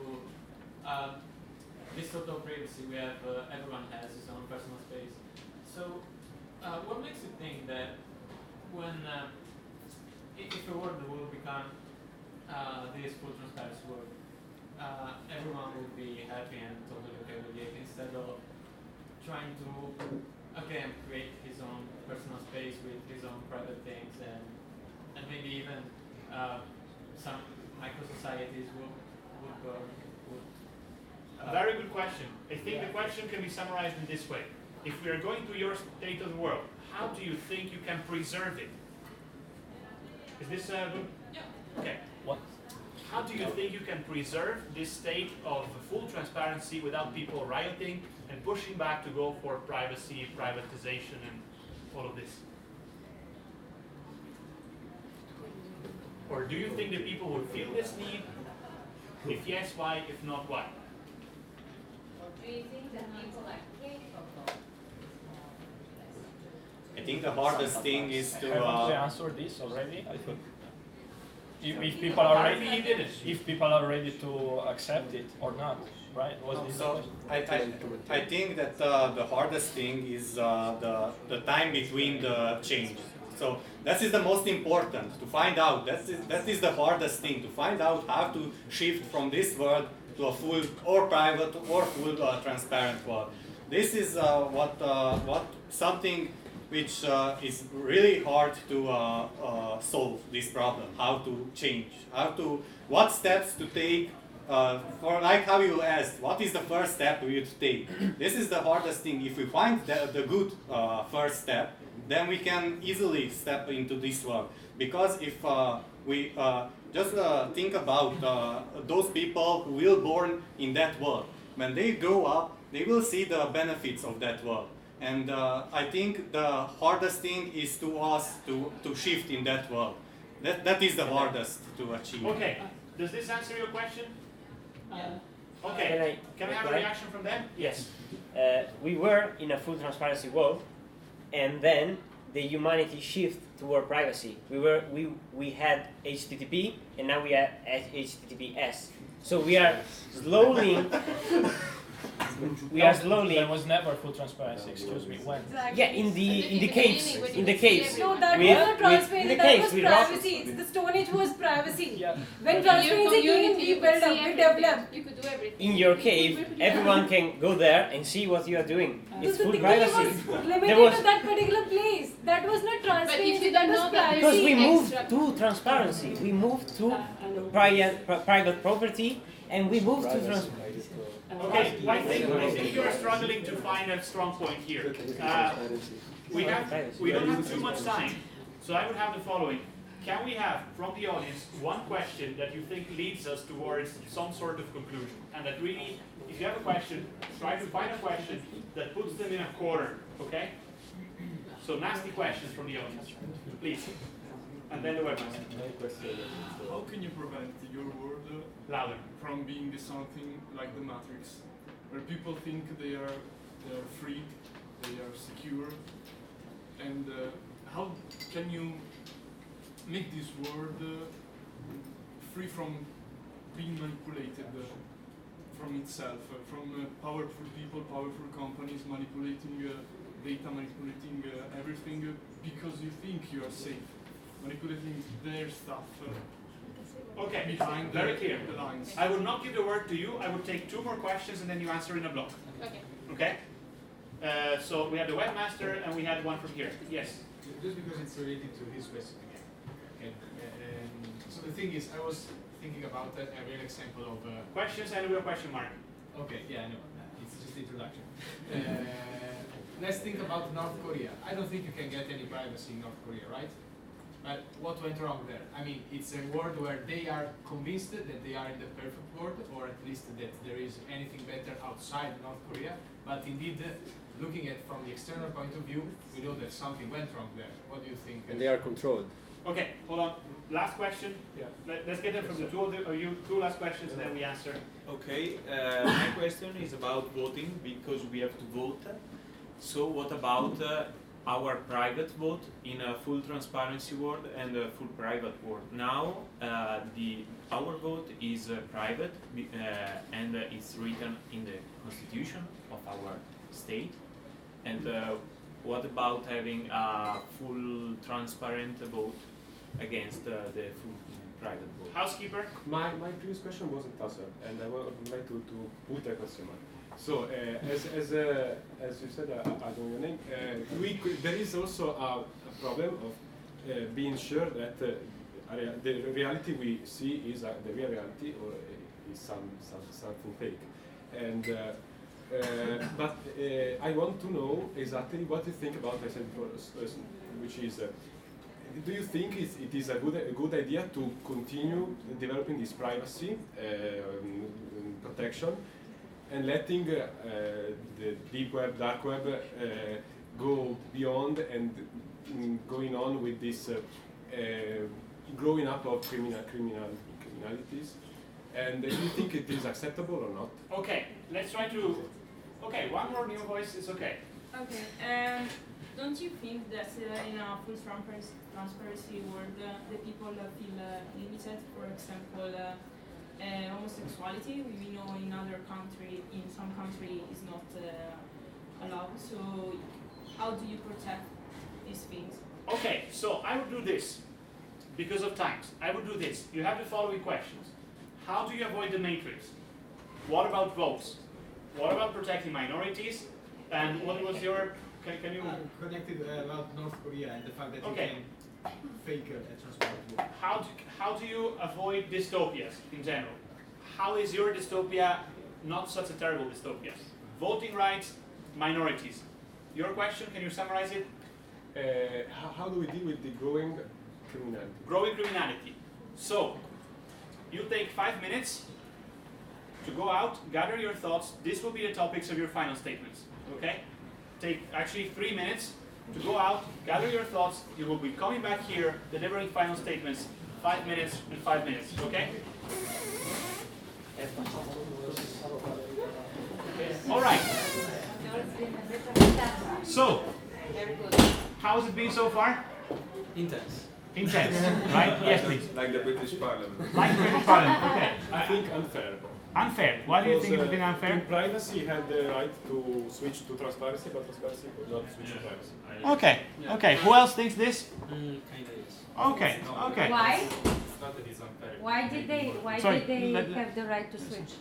this sort of privacy we have. Everyone has his own personal space. So, what makes you think that when if the world will become this full transparency world, everyone will be happy and totally okay with it instead of trying to again create his own personal space with his own private things and maybe even some micro societies would Very good question. I think the question can be summarized in this way. If we are going to your state of the world, how do you think you can preserve it? Is this good? Yeah. Okay. What? How do you think you can preserve this state of full transparency without people rioting and pushing back to go for privacy, privatization, and all of this? Or do you think that people would feel this need? If yes, why? If not, why? Do you think that people are capable? I think the hardest thing is to. Haven't we answered this already? I think. if people are ready, if people are ready to accept it or not, right? Was this the So question? I think that the hardest thing is the time between the changes. So that is the most important to find out. That is the hardest thing to find out how to shift from this world to a full or private or full transparent world. This is what something which is really hard to solve this problem. How to change? What steps to take? For like how you asked, what is the first step we would take? This is the hardest thing. If we find the good first step, then we can easily step into this world. Because if we just think about those people who will born in that world, when they grow up, they will see the benefits of that world. And I think the hardest thing is to us to shift in that world. That is the hardest to achieve. Okay, does this answer your question? Okay, can I have a reaction from them? Yes. We were in a full transparency world, and then the humanity shift toward privacy. We had HTTP, and now we are at HTTPS. So we are slowly. There was never full transparency. Excuse me. When? Exactly. Yeah, in the caves. In the caves. No, that was not transparency. That was privacy. It's the Stone Age was privacy. Yeah. When transparency came, we built up, we developed. You could do everything. In your cave, everyone can go there and see what you are doing. It's So full the privacy. game was limited to that particular place. That was not transparency. That was privacy. Because we moved to transparency. We moved to private property, and we moved to transparency. Okay, I think you are struggling to find a strong point here. We don't have too much time, so I would have the following. Can we have, from the audience, one question that you think leads us towards some sort of conclusion? And that really, if you have a question, try to find a question that puts them in a corner, okay? So nasty questions from the audience, please. And then the webmaster. How can you prevent your world louder from being something like the Matrix, where people think they are free, they are secure, and how can you make this world free from being manipulated from itself, from powerful people, powerful companies manipulating data, manipulating everything because you think you are safe, manipulating their stuff. Okay, behind very clear. The lines. I will not give the word to you. I will take 2 more questions and then you answer in a block. Okay. Okay? So we had the webmaster and we had one from here. Yes? Just because it's related to his question again. Okay. So the thing is, I was thinking about a real example of... questions and a real question mark. Okay, yeah, I know. It's just the introduction. Let's think about North Korea. I don't think you can get any privacy in North Korea, right? But what went wrong there? I mean, it's a world where they are convinced that they are in the perfect world, or at least that there is anything better outside North Korea. But indeed, looking at from the external point of view, we know that something went wrong there. What do you think? And they are controlled. Okay, hold on. Last question. Yeah. Let's get them from the two of you. 2 last questions and then we answer. Okay, my question is about voting because we have to vote. So what about our private vote in a full transparency world and a full private world? Now our vote is private and it's written in the constitution of our state. And what about having a full transparent vote against the full private vote? Housekeeper? My previous question wasn't answered, and I would like to put a question mark. So, as you said, I don't know your name, there is also a problem of being sure that the reality we see is the real reality or is something fake. And but I want to know exactly what you think about, I said before, which is, do you think it is a good idea to continue developing this privacy protection and letting the deep web, dark web go beyond and going on with this growing up of criminalities? And do you think it is acceptable or not? Okay, let's try to... Okay, one more new voice is okay. Okay. Don't you think that in a full transparency world, the people feel limited? For example, homosexuality, we know in some country is not allowed. So how do you protect these things? Okay, so I would do this. Because of times, I would do this. You have the following questions. How do you avoid the matrix? What about votes? What about protecting minorities? And what was your... Can you... Connected about North Korea and the fact that Okay. you can fake a transparent vote. How do you avoid dystopias in general? How is your dystopia not such a terrible dystopia? Voting rights, minorities. Your question, can you summarize it? How do we deal with the growing criminality? Growing criminality. So, you take 5 minutes to go out, gather your thoughts. This will be the topics of your final statements. Okay? Take actually 3 minutes to go out, gather your thoughts. You will be coming back here, delivering final statements. 5 minutes and 5 minutes. Okay? All right. So, how has it been so far? Intense. Intense, right? Yes, please. Like the British Parliament. Like the British Parliament, okay. I think unfair. Unfair. Why do you think it's been unfair? Privacy had the right to switch to transparency, but transparency could not switch to privacy. Okay, okay. Who else thinks this? Kind of yes. Okay, okay. Why? It's not that it's unfair. Why did they Sorry, have the right to switch?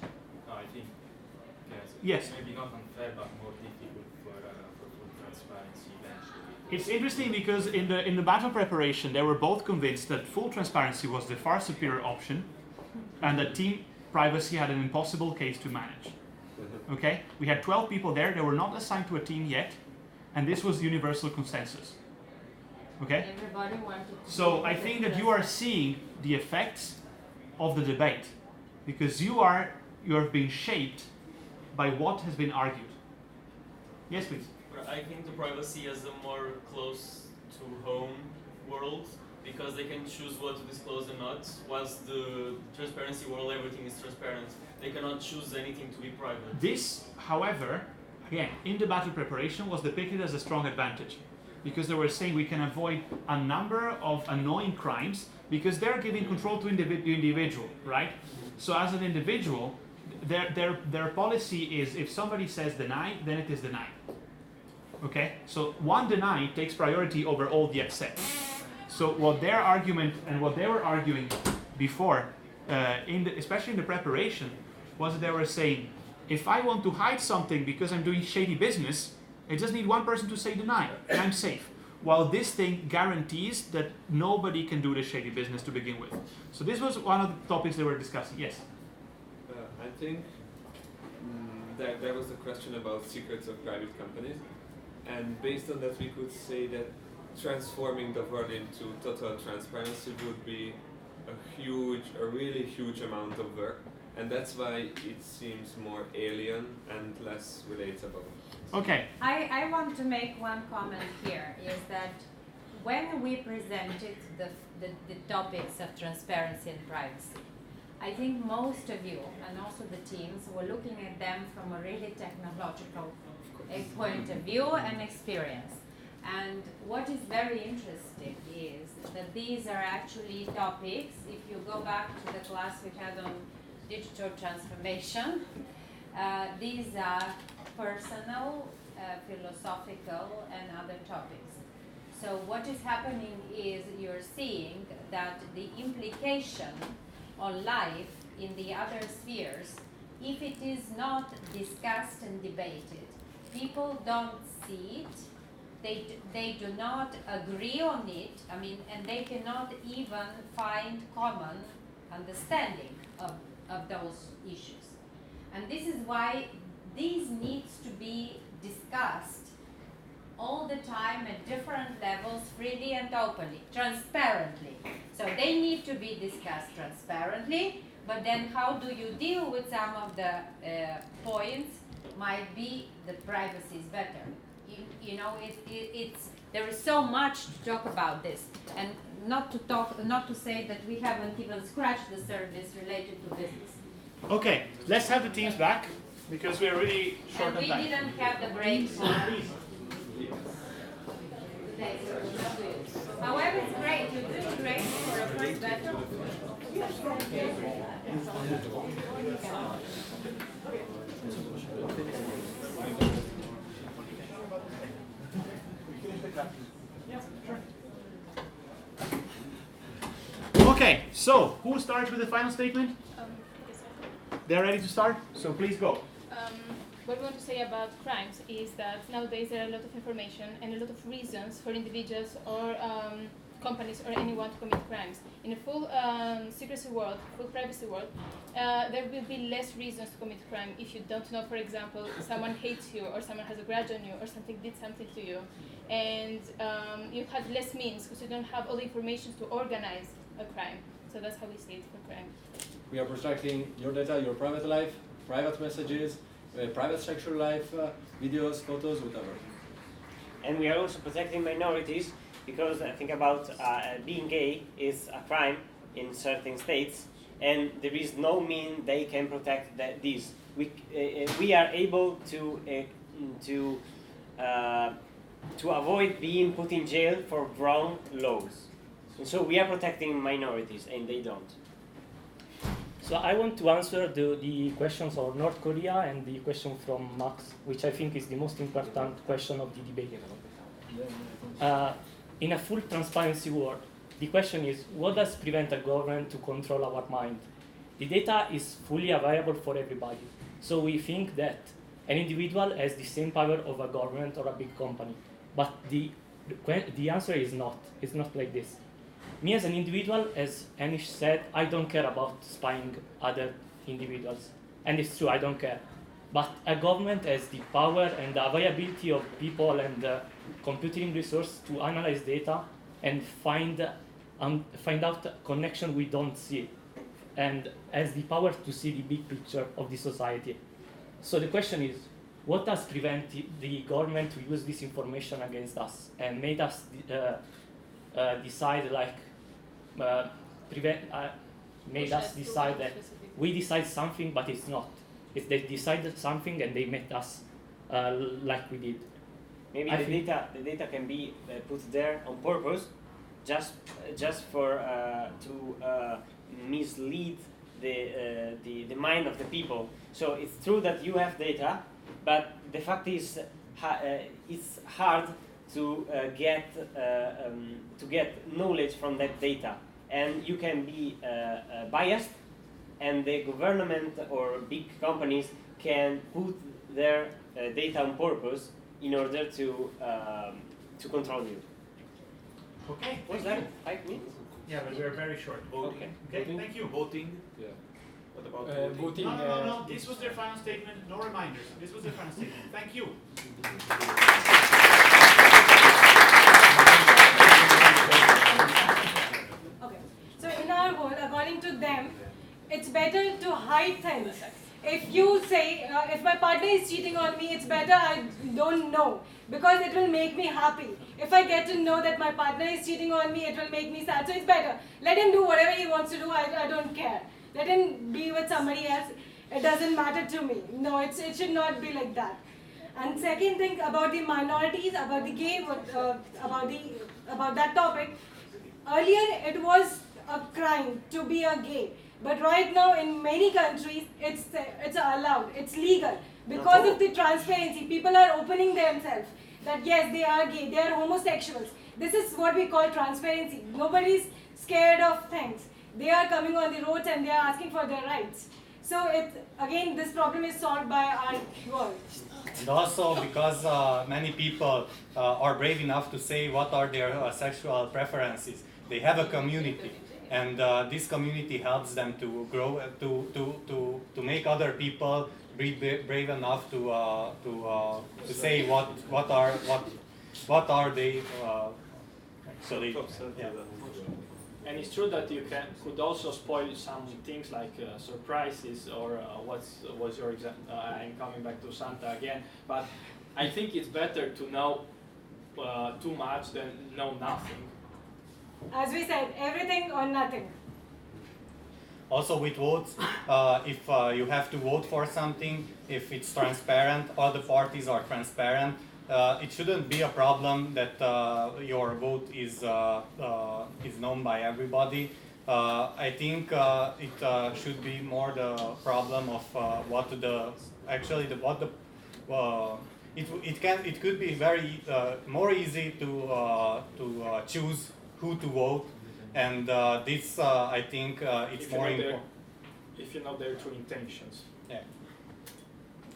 No, I think Yes. maybe not unfair, but more difficult for full transparency eventually. It's interesting because in the battle preparation, they were both convinced that full transparency was the far superior option, and that team privacy had an impossible case to manage. Okay, we had 12 people there. They were not assigned to a team yet, and this was universal consensus. Okay. Everybody wanted to So I think that you are seeing the effects of the debate, because you are being shaped by what has been argued. Yes, please. I think the privacy is a more close to home world because they can choose what to disclose and not, whilst the transparency world, everything is transparent. They cannot choose anything to be private. This, however, again, in the battle preparation was depicted as a strong advantage, because they were saying we can avoid a number of annoying crimes because they're giving control to the individual, right? So as an individual, their policy is if somebody says deny, then it is denied. Okay? So one deny takes priority over all the accept. So what their argument and what they were arguing before, especially in the preparation, was that they were saying, if I want to hide something because I'm doing shady business, I just need one person to say deny, and I'm safe. While this thing guarantees that nobody can do the shady business to begin with. So this was one of the topics they were discussing. Yes? I think that there was a question about secrets of private companies. And based on that, we could say that transforming the world into total transparency would be a really huge amount of work. And that's why it seems more alien and less relatable. Okay. I want to make one comment here, is that when we presented the topics of transparency and privacy, I think most of you, and also the teams, were looking at them from a really technological point of view and experience. And what is very interesting is that these are actually topics, if you go back to the class we had on digital transformation, these are personal, philosophical, and other topics. So what is happening is you're seeing that the implication on life in the other spheres, if it is not discussed and debated, people don't see it, they do not agree on it, and they cannot even find common understanding of those issues. And this is why these needs to be discussed all the time at different levels, freely and openly, transparently. So they need to be discussed transparently, but then how do you deal with some of the points might be that privacy is better. There is so much to talk about this, and not to say that we haven't even scratched the surface related to business. Okay, let's have the teams back because we are really short And on time. we didn't have the break. Please. today, so we'll not do it. However, it's great. You're doing great for a first battle. Okay, so who starts with the final statement? They're ready to start, so please go. What we want to say about crimes is that nowadays there are a lot of information and a lot of reasons for individuals or companies or anyone to commit crimes. In a full secrecy world, full privacy world, there will be less reasons to commit crime if you don't know, for example, someone hates you or someone has a grudge on you or something did something to you. And you have less means because you don't have all the information to organize a crime. So that's how we see it for crime. We are protecting your data, your private life, private messages, private sexual life, videos, photos, whatever. And we are also protecting minorities because I think about being gay is a crime in certain states, and there is no mean they can protect this. We are able to avoid being put in jail for wrong laws. And so we are protecting minorities, and they don't. So I want to answer the questions of North Korea and the question from Max, which I think is the most important question of the debate. In a full transparency world, the question is, what does prevent a government to control our mind? The data is fully available for everybody. So we think that an individual has the same power of a government or a big company. But the answer is not. It's not like this. Me as an individual, as Anish said, I don't care about spying other individuals. And it's true, I don't care. But a government has the power and the availability of people and the computing resource to analyze data and find out connection we don't see, and has the power to see the big picture of the society. So the question is, what does prevent the government to use this information against us and made us decide made us decide that we decide something but it's not. If they decided something and they made us like we did. Maybe the data can be put there on purpose, just for to mislead the mind of the people. So it's true that you have data, but the fact is it's hard to get knowledge from that data, and you can be biased, and the government or big companies can put their data on purpose in order to control you. Okay. What's that? 5 minutes? Yeah, but we're very short. Okay. Okay, thank you. Voting? Yeah. What about voting? No. This was their final statement. No reminders. This was their final statement. Thank you. Okay. So in our world, according to them, it's better to hide things. If you say, if my partner is cheating on me, it's better I don't know, because it will make me happy. If I get to know that my partner is cheating on me, it will make me sad. So it's better. Let him do whatever he wants to do. I don't care. Let him be with somebody else. It doesn't matter to me. No, it should not be like that. And second thing about the minorities, about the gay, about that topic. Earlier, it was a crime to be a gay. But right now, in many countries, it's allowed, it's legal. Because of the transparency, people are opening themselves that yes, they are gay, they are homosexuals. This is what we call transparency. Nobody's scared of things. They are coming on the roads and they are asking for their rights. So again, this problem is solved by our world. And also because many people are brave enough to say what are their sexual preferences. They have a community. And this community helps them to grow, to make other people be brave enough to say what are they. So they. Yeah. And it's true that you could also spoil some things like surprises or what was your example. I'm coming back to Santa again, but I think it's better to know too much than know nothing. As we said, everything or nothing. Also with votes, if you have to vote for something, if it's transparent, all the parties are transparent, it shouldn't be a problem that your vote is known by everybody. I think it should be more the problem of it could be very more easy to choose who to vote, and this I think it's more important. If you know their true intentions. Yeah.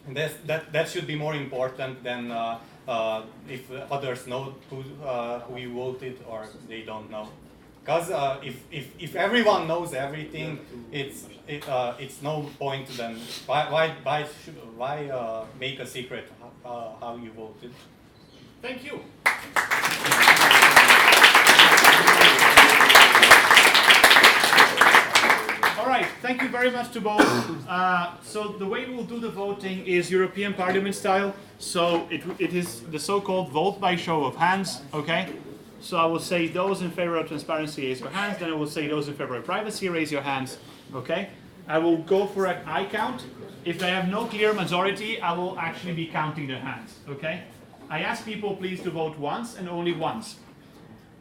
And that should be more important than if others know who you voted or they don't know. Because if everyone knows everything, it's no point then. Why make a secret how you voted? Thank you. All right, thank you very much to both. So the way we'll do the voting is European Parliament style. So it is the so-called vote by show of hands, okay? So I will say those in favor of transparency, raise your hands. Then I will say those in favor of privacy, raise your hands, okay? I will go for an eye count. If I have no clear majority, I will actually be counting the hands, okay? I ask people please to vote once and only once.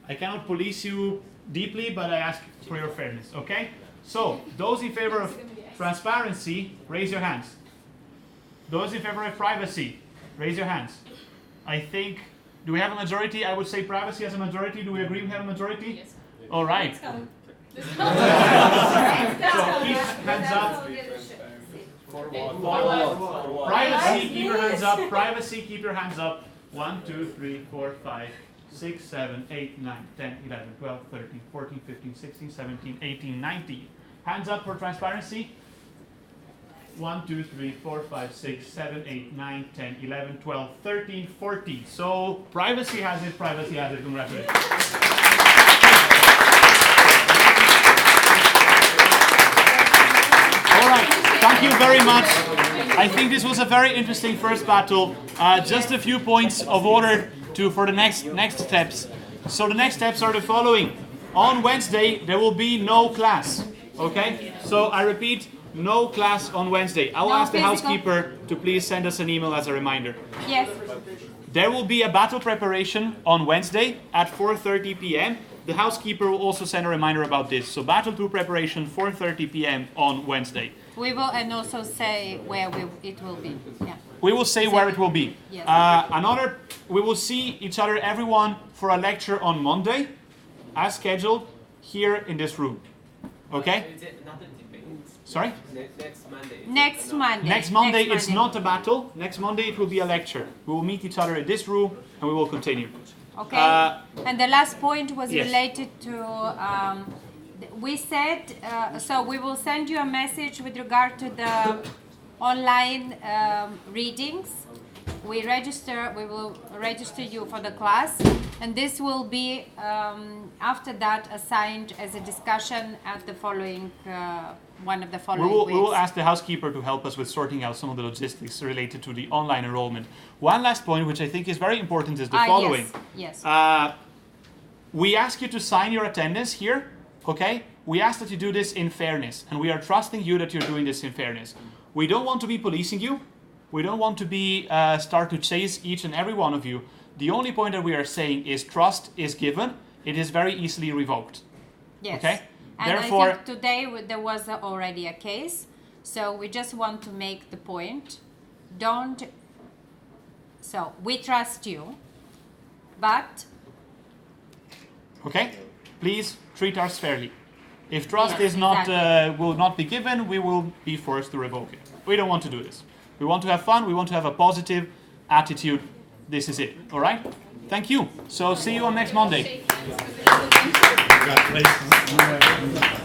I cannot police you deeply, but I ask for your fairness, okay? So, those in favor of transparency, raise your hands. Those in favor of privacy, raise your hands. I think, do we have a majority? I would say privacy has a majority. Do we agree we have a majority? Yes. All right. So, keep hands up. Privacy, keep your hands up. Privacy, keep your hands up. 1, 2, 3, 4, 5, 6, 7, 8, 9, 10, 11, 12, 13, 14, 15, 16, 17, 18, 19. Hands up for transparency. 1, 2, 3, 4, 5, 6, 7, 8, 9, 10, 11, 12, 13, 14. So privacy has it, privacy has it. Congratulations. All right, thank you very much. I think this was a very interesting first battle. Just a few points of order for the next steps. So the next steps are the following. On Wednesday, there will be no class. Okay? So I repeat, no class on Wednesday. I will ask the housekeeper to please send us an email as a reminder. Yes. There will be a battle preparation on Wednesday at 4:30 p.m. The housekeeper will also send a reminder about this. So Battle 2 preparation, 4:30 p.m. on Wednesday. We will, and also say where it will be. Yeah. We will say where it will be. Yes. We will see each other, everyone, for a lecture on Monday, as scheduled, here in this room. Okay? Sorry? Next Monday. Next Monday, it's not a battle. Next Monday, it will be a lecture. We will meet each other in this room, and we will continue. Okay. And the last point was yes. related to, we said, so we will send you a message with regard to the online readings. We will register you for the class, and this will be after that assigned as a discussion at the following one of the following weeks. We will ask the housekeeper to help us with sorting out some of the logistics related to the online enrollment. One last point, which I think is very important, is the following. Yes. We ask you to sign your attendance here, okay? We ask that you do this in fairness, and we are trusting you that you're doing this in fairness. We don't want to be policing you. We don't want to be start to chase each and every one of you. The only point that we are saying is trust is given. It is very easily revoked. Yes. Okay? And therefore, I think today there was already a case, so we just want to make the point. So we trust you, but... Okay? Please treat us fairly. If trust Yes, is not exactly. will not be given, we will be forced to revoke it. We don't want to do this. We want to have fun. We want to have a positive attitude. This is it. All right? Thank you. So see you on next Monday. Congratulations.